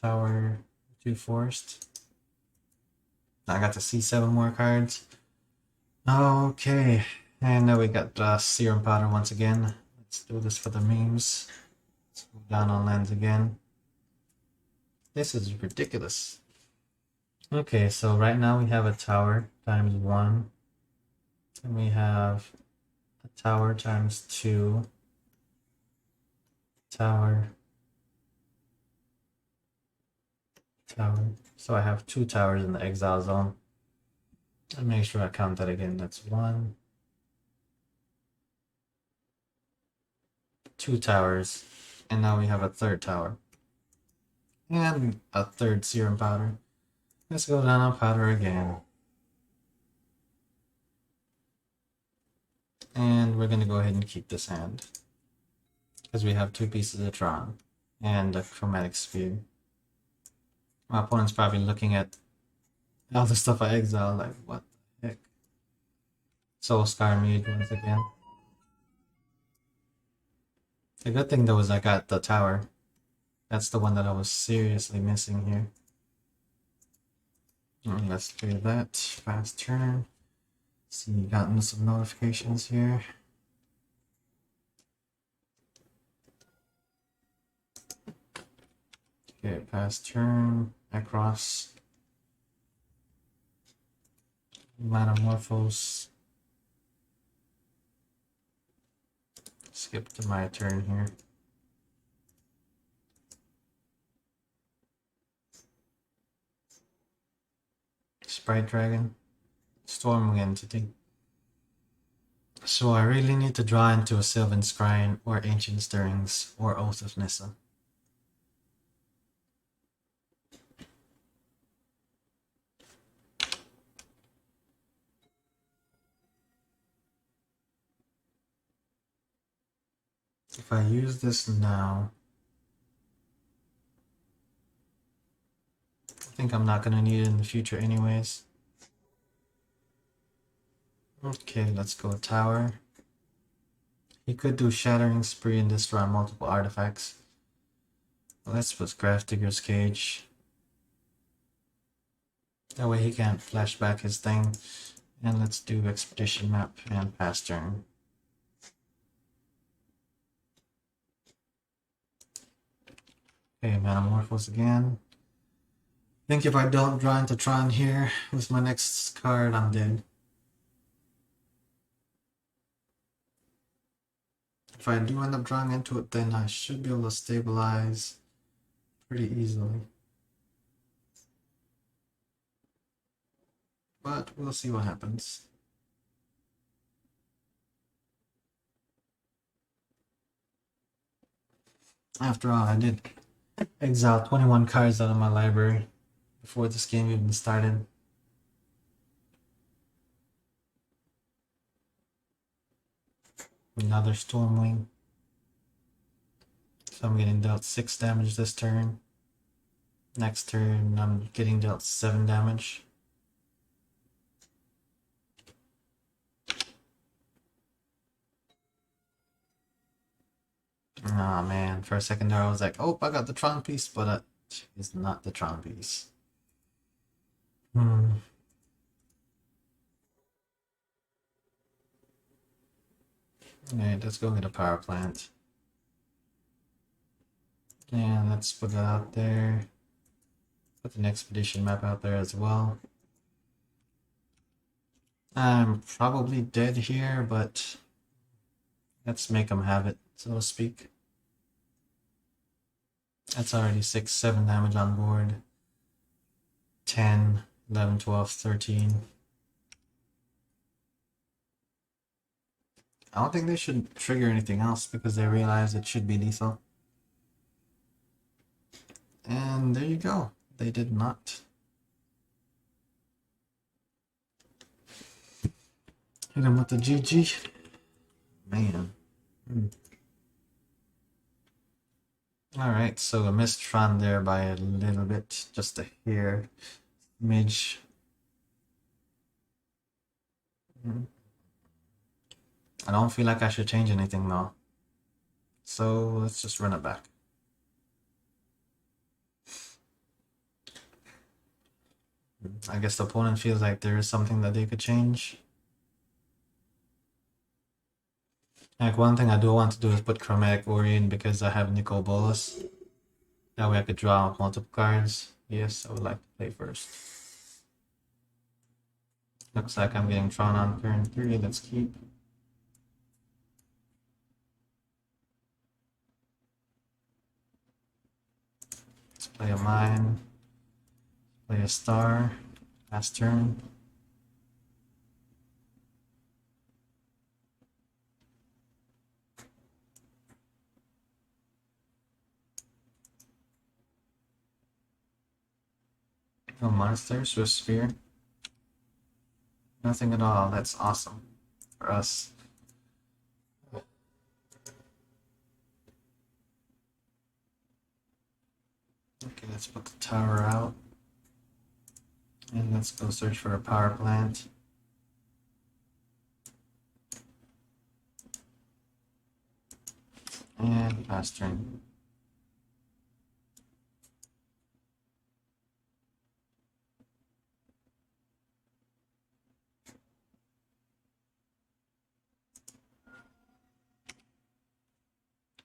Tower, 2 forest. I got to see 7 more cards. Okay, and now we got Serum Powder once again. Let's do this for the memes. Let's move down on lands again. This is ridiculous. Okay, so right now we have a tower times 1. And we have a tower times 2. Tower. Tower. So I have 2 towers in the exile zone. And make sure I count that again. That's 1. 2 towers. And now we have a 3rd tower. And a 3rd Serum Powder. Let's go down on powder again. And we're going to go ahead and keep this hand. Because we have 2 pieces of Tron. And a Chromatic Sphere. My opponent's probably looking at all the stuff I exiled, like, what the heck? Soul Scar Mage once again. The good thing though is I got the tower. That's the one that I was seriously missing here. Let's do that. Fast turn. See, gotten some notifications here. Okay, fast turn. Across. Metamorphose. Skip to my turn here. Sprite Dragon. Storm Entity. So I really need to draw into a Sylvan Scrying or Ancient Stirrings or Oath of Nissa. If I use this now, I think I'm not going to need it in the future anyways. Okay, let's go tower. He could do Shattering Spree and destroy multiple artifacts. Let's put Graph Digger's Cage. That way he can't flash back his thing. And let's do Expedition Map and pass turn. Okay, Metamorphose again. I think if I don't draw into Tron here with my next card, I'm dead. If I do end up drawing into it, then I should be able to stabilize pretty easily. but we'll see what happens. After all, I did exile 21 cards out of my library before this game even started. Another Stormwing. So I'm getting dealt 6 damage this turn. Next turn, I'm getting dealt 7 damage. Oh man, for a second there I was like, oh, I got the Tron piece, but it's not the Tron piece. Alright, let's go get a power plant. And let's put it out there. Put the expedition map out there as well. I'm probably dead here, but let's make them have it, so to speak. That's already 6, 7 damage on board. 10, 11, 12, 13. I don't think they should trigger anything else because they realize it should be lethal. And there you go. They did not. Hit him with the GG. Man. Alright, so I missed Tron there by a little bit, just a hair. Midge. I don't feel like I should change anything though. So let's just run it back. I guess the opponent feels like there is something that they could change. Like one thing I do want to do is put Chromatic Orient because I have Nicol Bolas. That way I could draw out multiple cards. Yes, I would like to play first. Looks like I'm getting Tron on turn 3. Let's keep. Let's play a mine. Play a star. Last turn. No monsters, Swift Sphere. Nothing at all. That's awesome for us. Okay, let's put the tower out. And let's go search for a power plant. And pass turn.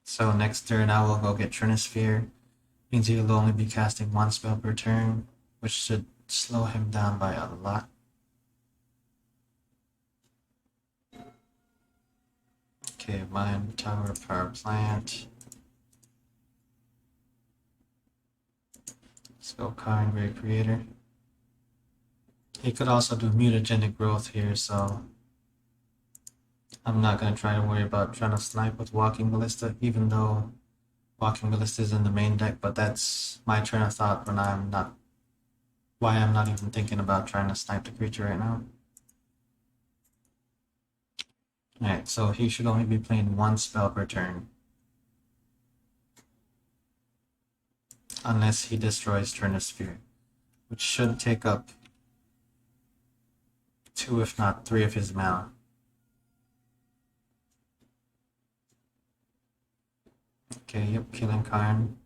So next turn I will go get Trinisphere. Means he will only be casting 1 spell per turn, which should slow him down by a lot. Okay, mine, tower, power plant. Let's go Karn, Great Creator. He could also do mutagenic growth here, so I'm not going to try to worry about trying to snipe with Walking Ballista, even though Walking Ballista is in the main deck, but that's my train of thought when I'm not, why I'm not even thinking about trying to snipe the creature right now. Alright, so he should only be playing 1 spell per turn. Unless he destroys Trinisphere, which should take up 2 if not 3 of his mana. Okay, yep, killing Karn.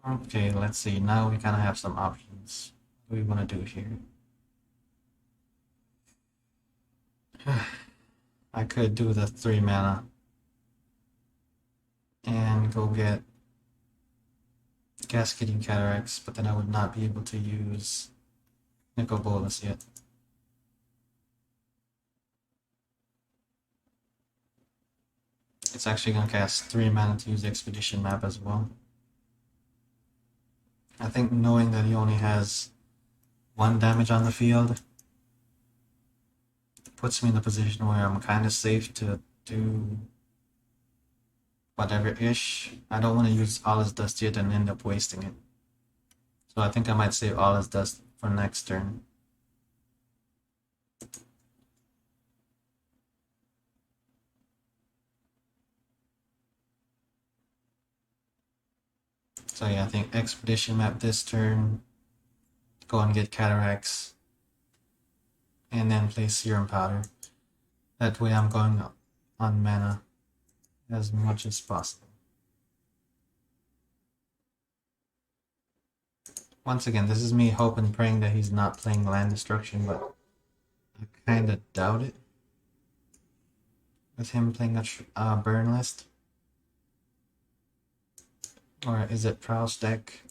Okay, let's see. Now we kind of have some options. What do we want to do here? I could do the 3 mana and go get Cascading Cataracts, but then I would not be able to use Nicol Bolas yet. It's actually gonna cast 3 mana to use Expedition Map as well. I think knowing that he only has 1 damage on the field puts me in a position where I'm kind of safe to do whatever-ish. I don't want to use all his dust yet and end up wasting it. So I think I might save all his dust for next turn. So yeah, I think Expedition Map this turn, go and get Cataracts, and then play Serum Powder. That way I'm going on mana as much as possible. Once again, this is me hoping, praying that he's not playing Land Destruction, but I kinda doubt it. With him playing a burn list. Or is it Prowse deck?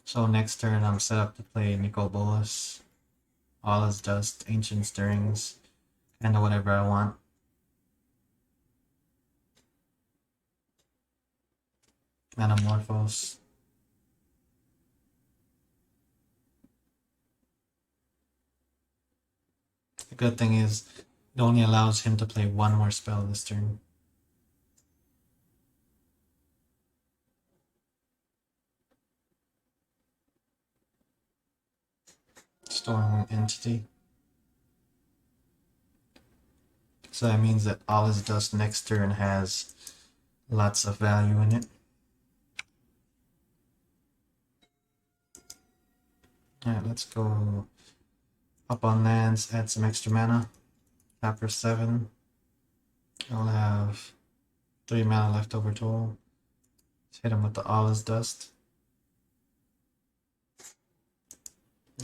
So next turn I'm set up to play Nicol Bolas, All Is Dust, Ancient Stirrings, kinda whatever I want. Metamorphose. The good thing is it only allows him to play 1 more spell this turn. Storm Entity. So that means that All His Dust next turn has lots of value in it. Alright, let's go up on lands, add some extra mana. Tap for 7. I'll have 3 mana left over total. Let's hit him with the All Is Dust.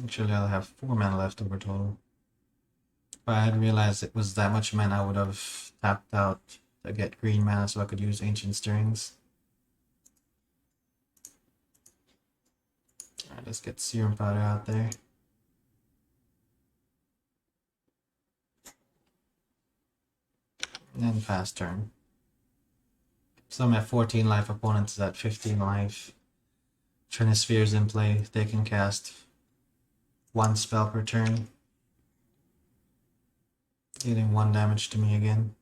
Actually, I'll have 4 mana left over total. If I had realized it was that much mana, I would have tapped out to get green mana so I could use Ancient Stirrings. Alright, let's get Serum Powder out there. And then fast turn. So I'm at 14 life, opponent is at 15 life. Trinisphere's in play, they can cast 1 spell per turn. Dealing 1 damage to me again.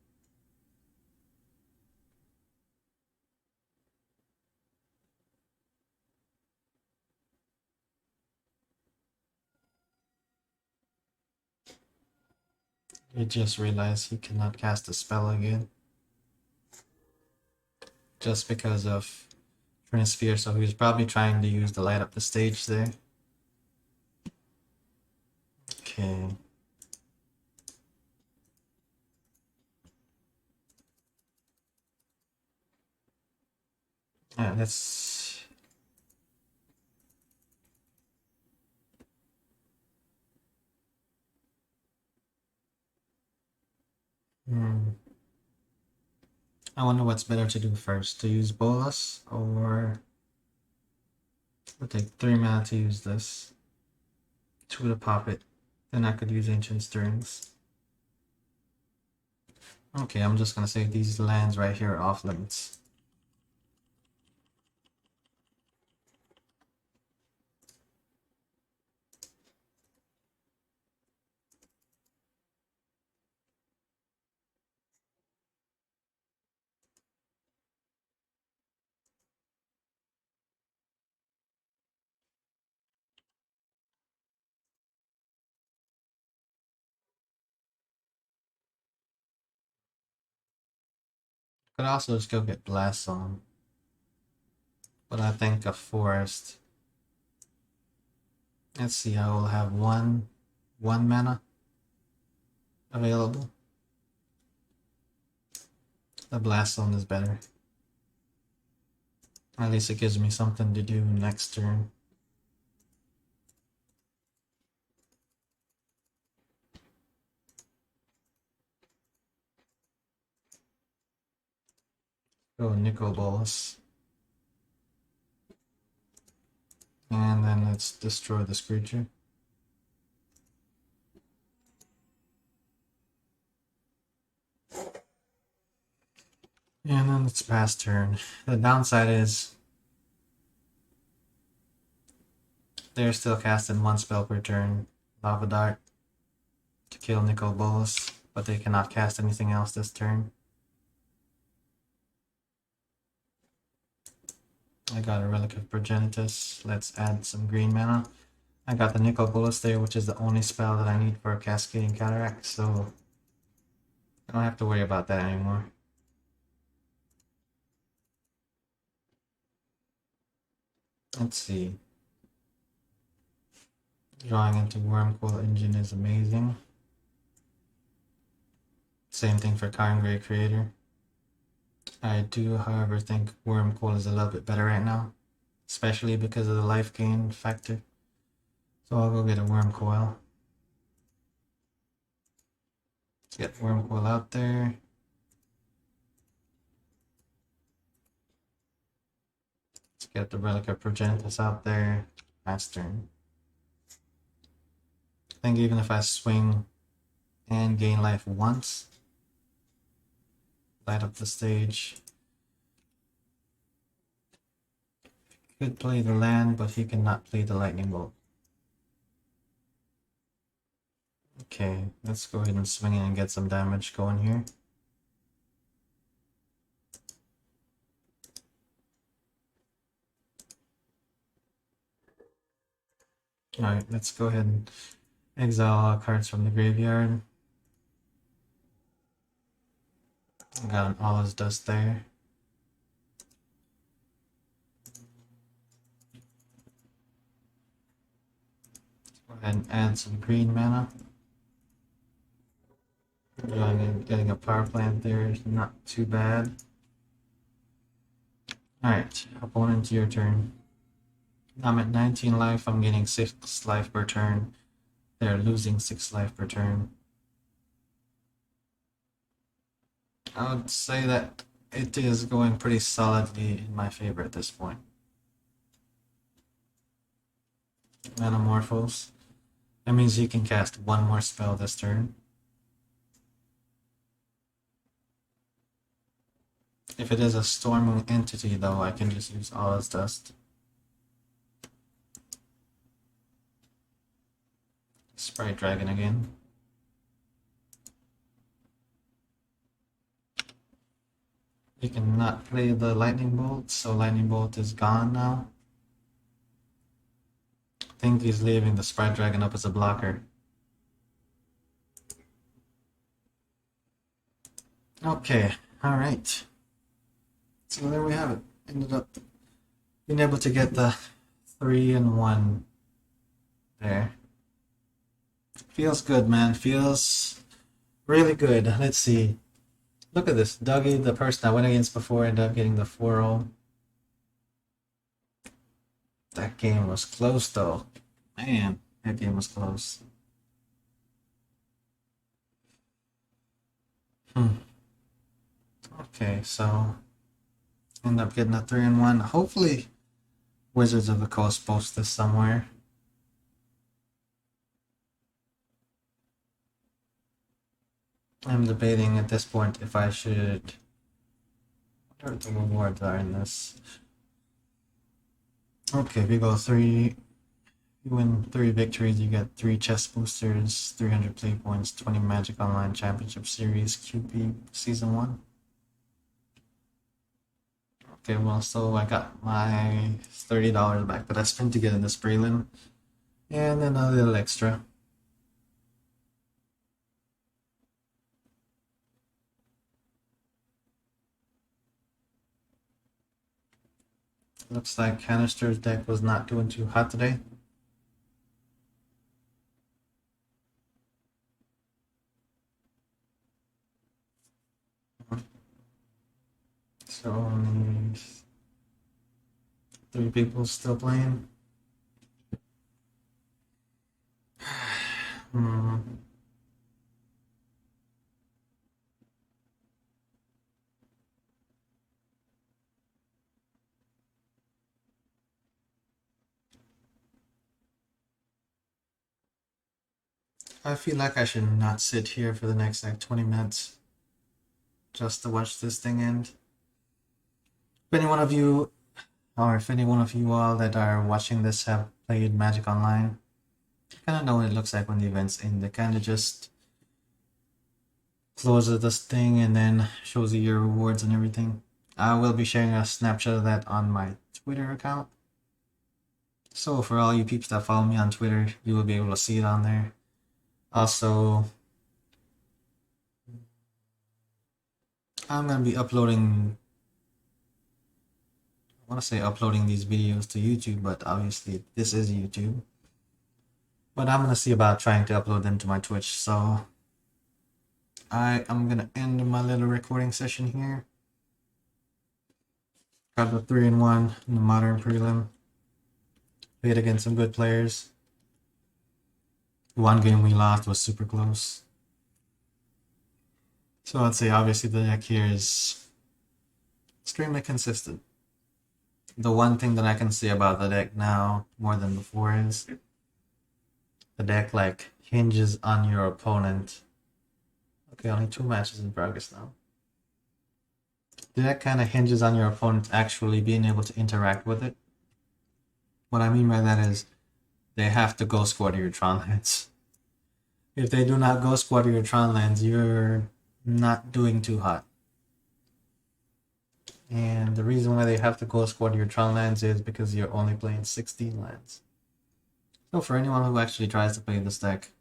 He just realized he cannot cast a spell again. Just because of Trinisphere, so he was probably trying to use the light up the stage there. Okay. Alright, let's... I wonder what's better to do first, to use Bolas, or... We'll take 3 mana to use this. 2 to pop it. Then I could use Ancient Stirrings. Okay, I'm just gonna say these lands right here are off limits. Could also just go get Blast on. But I think a Forest. Let's see, I will have one mana available. The Blast Zone is better. At least it gives me something to do next turn. Go Nicol Bolas. And then let's destroy this creature. And then it's pass turn. The downside is they're still casting one spell per turn. Lava Dart to kill Nicol Bolas, but they cannot cast anything else this turn. I got a Relic of Progenitus. Let's add some green mana. I got the Nicol Bolas there, which is the only spell that I need for a Cascading Cataract, so I don't have to worry about that anymore. Let's see. Drawing into Wormcoil Engine is amazing. Same thing for Karn Grey Creator. I do, however, think Wormcoil is a little bit better right now, especially because of the life gain factor. So I'll go get a Wormcoil. Let's get Wormcoil out there. Let's get the Relic of Progenitus out there. Last turn. I think even if I swing and gain life once, light up the stage. Could play the land, but he cannot play the lightning bolt. Okay, let's go ahead and swing in and get some damage going here. Alright, let's go ahead and exile all cards from the graveyard. Got an Allah's Dust there. Go ahead and add some green mana. Getting a power plant there is not too bad. Alright, opponent, your turn. I'm at 19 life, I'm getting 6 life per turn. They're losing 6 life per turn. I would say that it is going pretty solidly in my favor at this point. Metamorphose. That means you can cast one more spell this turn. If it is a storming entity, though, I can just use Allah's Dust. Sprite Dragon again. You cannot play the Lightning Bolt, so Lightning Bolt is gone now. I think he's leaving the Sprite Dragon up as a blocker. Okay, alright. So there we have it. Ended up being able to get the 3-1 there. Feels good, man. Feels really good. Let's see. Look at this. Dougie, the person I went against before, ended up getting the 4-0. That game was close, though. Man, that game was close. Okay, so end up getting a 3-1. Hopefully, Wizards of the Coast post this somewhere. I'm debating at this point if I should. What are the rewards are in this? Okay, we go 3. You win 3 victories, you get 3 chest boosters, 300 play points, 20 Magic Online Championship Series QP Season 1. Okay, well, so I got my $30 back that I spent to get in this prelim, and then a little extra. Looks like Canister's deck was not doing too hot today. So only 3 people still playing. I feel like I should not sit here for the next like 20 minutes just to watch this thing end. If any one of you, or if any one of you all that are watching this have played Magic Online, you kind of know what it looks like when the event's end. It kind of just closes this thing and then shows you your rewards and everything. I will be sharing a snapshot of that on my Twitter account. So for all you peeps that follow me on Twitter, you will be able to see it on there. Also, I'm going to be uploading, I want to say uploading these videos to YouTube, but obviously this is YouTube. But I'm going to see about trying to upload them to my Twitch, so I am going to end my little recording session here. Got the 3-1 in the Modern Prelim. Played against some good players. One game we lost was super close. So I'd say obviously the deck here is extremely consistent. The one thing that I can say about the deck now more than before is the deck like hinges on your opponent. Okay, only 2 matches in progress now. The deck kind of hinges on your opponent actually being able to interact with it. What I mean by that is they have to go squad your Tron lands. If they do not go squad your Tron lands, you're not doing too hot. And the reason why they have to go squad your Tron lands is because you're only playing 16 lands. So for anyone who actually tries to play this deck,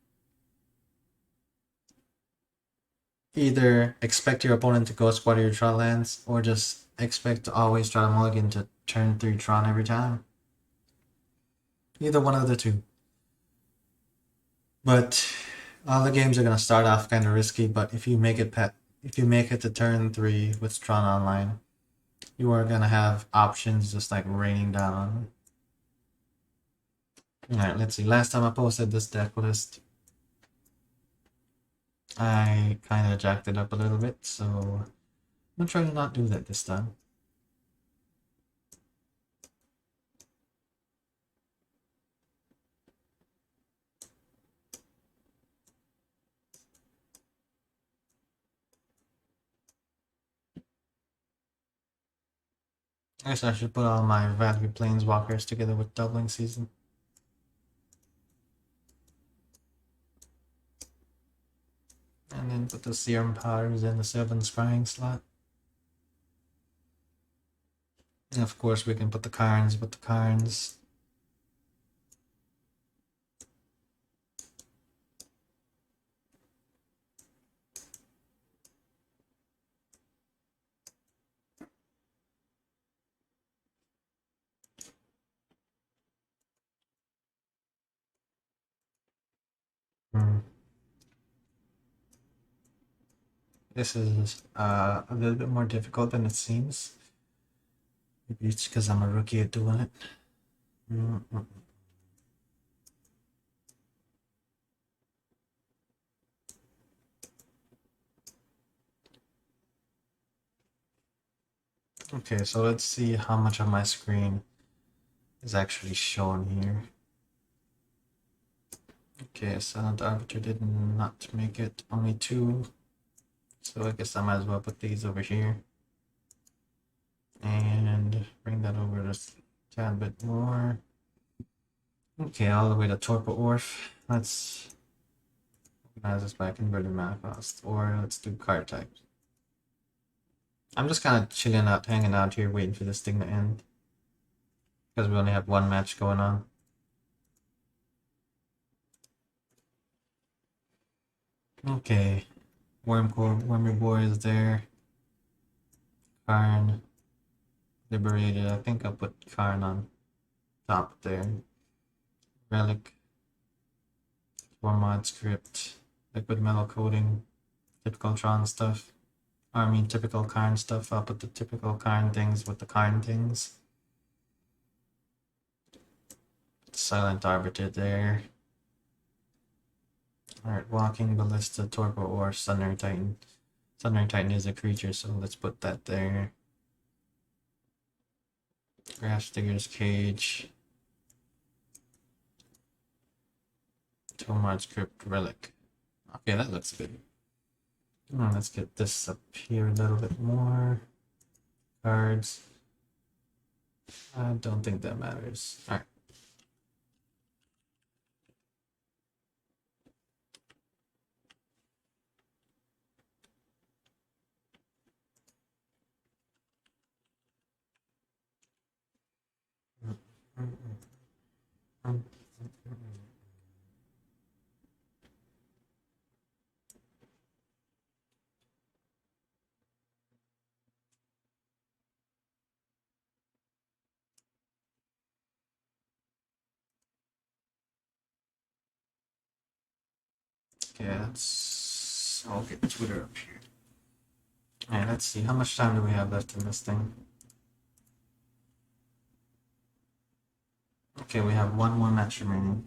either expect your opponent to go squad your Tron lands, or just expect to always try to mulligan to turn 3 Tron every time. Either one of the two. But all the games are gonna start off kind of risky, but if you make it to turn 3 with Tron Online, you are gonna have options just like raining down. Alright, let's see. Last time I posted this deck list, I kind of jacked it up a little bit, so I'm gonna try to not do that this time. I guess I should put all my value planeswalkers together with doubling season. And then put the serum powders in the 7 scrying slot. And of course we can put the Karns with the Karns. This is a little bit more difficult than it seems. Maybe it's because I'm a rookie at doing it. Okay, so let's see how much of my screen is actually shown here. Okay, Silent Arbiter did not make it, only 2. So I guess I might as well put these over here. And bring that over just a tad bit more. Okay, all the way to Torpor Orph. Let's organize this by converted mana cost, or let's do card types. I'm just kind of chilling out, hanging out here, waiting for this thing to end. Because we only have 1 match going on. Okay. Wormy Boy is there. Karn. Liberated. I think I'll put Karn on top there. Relic. Mod script. Liquid metal coating. Typical Tron stuff. I mean typical Karn stuff. I'll put the typical Karn things with the Karn things. Silent Arbiter there. Alright, Walking Ballista, Torpor or Thunder Titan. Thunder Titan is a creature, so let's put that there. Grassdigger's Cage. Tomard's Crypt Relic. Okay, that looks good. Let's get this up here a little bit more. Cards. I don't think that matters. All right. Okay, I'll get Twitter up here. Alright, let's see. How much time do we have left in this thing? Okay, we have one more match remaining.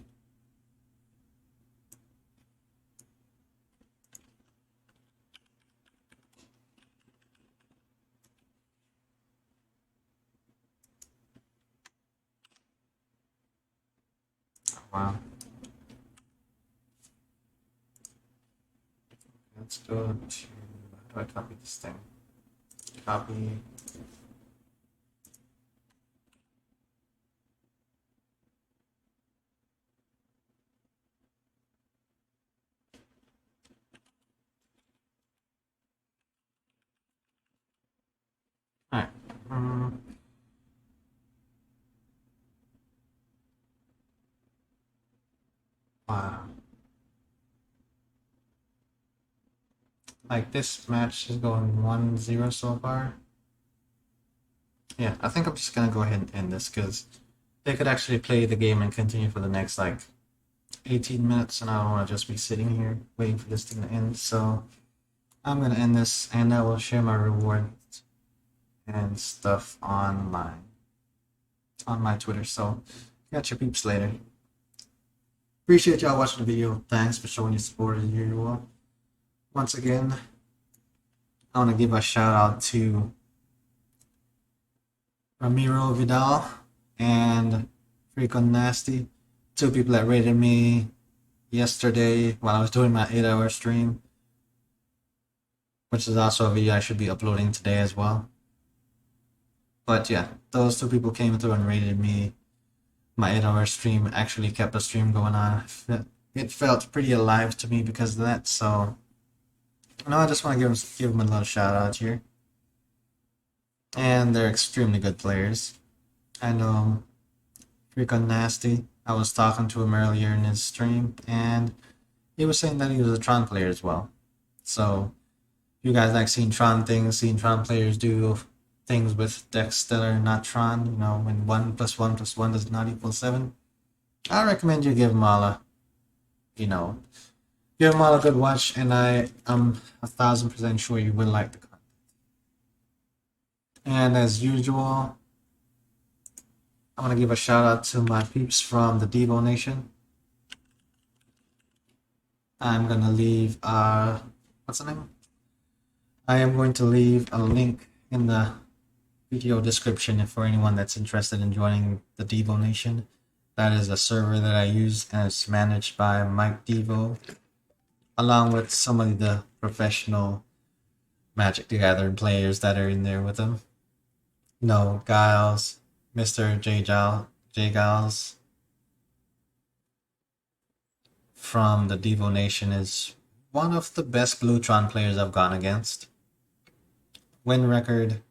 Wow. Let's go to. How do I copy this thing? Copy. Alright. Wow. Like, this match is going 1-0 so far. Yeah, I think I'm just gonna go ahead and end this because they could actually play the game and continue for the next like 18 minutes, and I don't want to just be sitting here waiting for this thing to end. So I'm gonna end this, and I will share my rewards and stuff online on my Twitter. So catch your peeps later. Appreciate y'all watching the video. Thanks for showing your support as usual. Once again, I want to give a shout out to Ramiro Vidal and Freakin' Nasty, two people that rated me yesterday while I was doing my 8-hour stream, which is also a video I should be uploading today as well. But yeah, those two people came through and rated me. My 8-hour stream actually kept the stream going on. It felt pretty alive to me because of that. So, I just want to give them a little shout out here. And they're extremely good players. I know Freakin' Nasty. I was talking to him earlier in his stream, and he was saying that he was a Tron player as well. So, you guys like seeing Tron things, seeing Tron players do things with decks that are not Tron, you know, when 1 + 1 + 1 does not equal 7. I recommend you give them all a, give them all a good watch, and I am 1000% sure you will like the content. And as usual, I want to give a shout out to my peeps from the Devo Nation. I'm gonna leave what's the name? I am going to leave a link in the video description for anyone that's interested in joining the Devo Nation. That is a server that I use, and it's managed by Mike Devo, along with some of the professional Magic the Gathering players that are in there with him. Giles, Mr. J Giles from the Devo Nation is one of the best Bluetron players I've gone against. Win record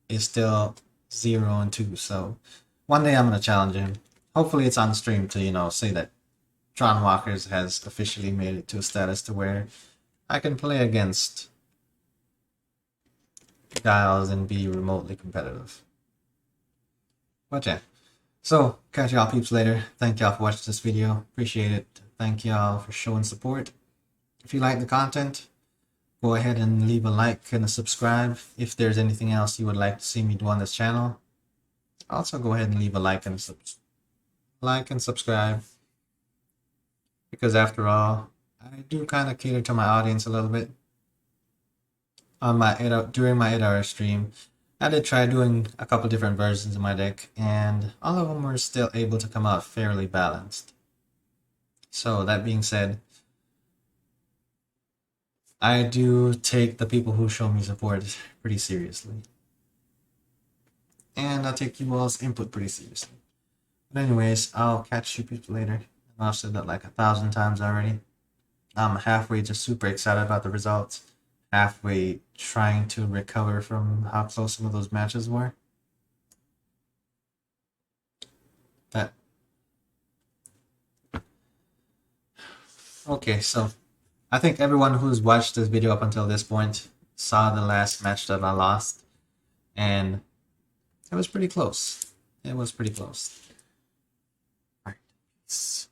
is still 0-2, so one day I'm gonna challenge him. Hopefully it's on stream to, say that Tron Walkers has officially made it to a status to where I can play against Giles and be remotely competitive. But yeah. So, catch y'all peeps later. Thank y'all for watching this video. Appreciate it. Thank y'all for showing support. If you like the content, go ahead and leave a like and a subscribe. If there's anything else you would like to see me do on this channel, also go ahead and leave a like and subscribe. Because after all, I do kind of cater to my audience a little bit. During my 8-hour stream, I did try doing a couple different versions of my deck, and all of them were still able to come out fairly balanced. So that being said, I do take the people who show me support pretty seriously. and I take you all's input pretty seriously. But anyways, I'll catch you people later. I've said that like 1,000 times already. I'm halfway just super excited about the results, halfway trying to recover from how close some of those matches were. But okay, so I think everyone who's watched this video up until this point saw the last match that I lost, and it was pretty close. It was pretty close. All right.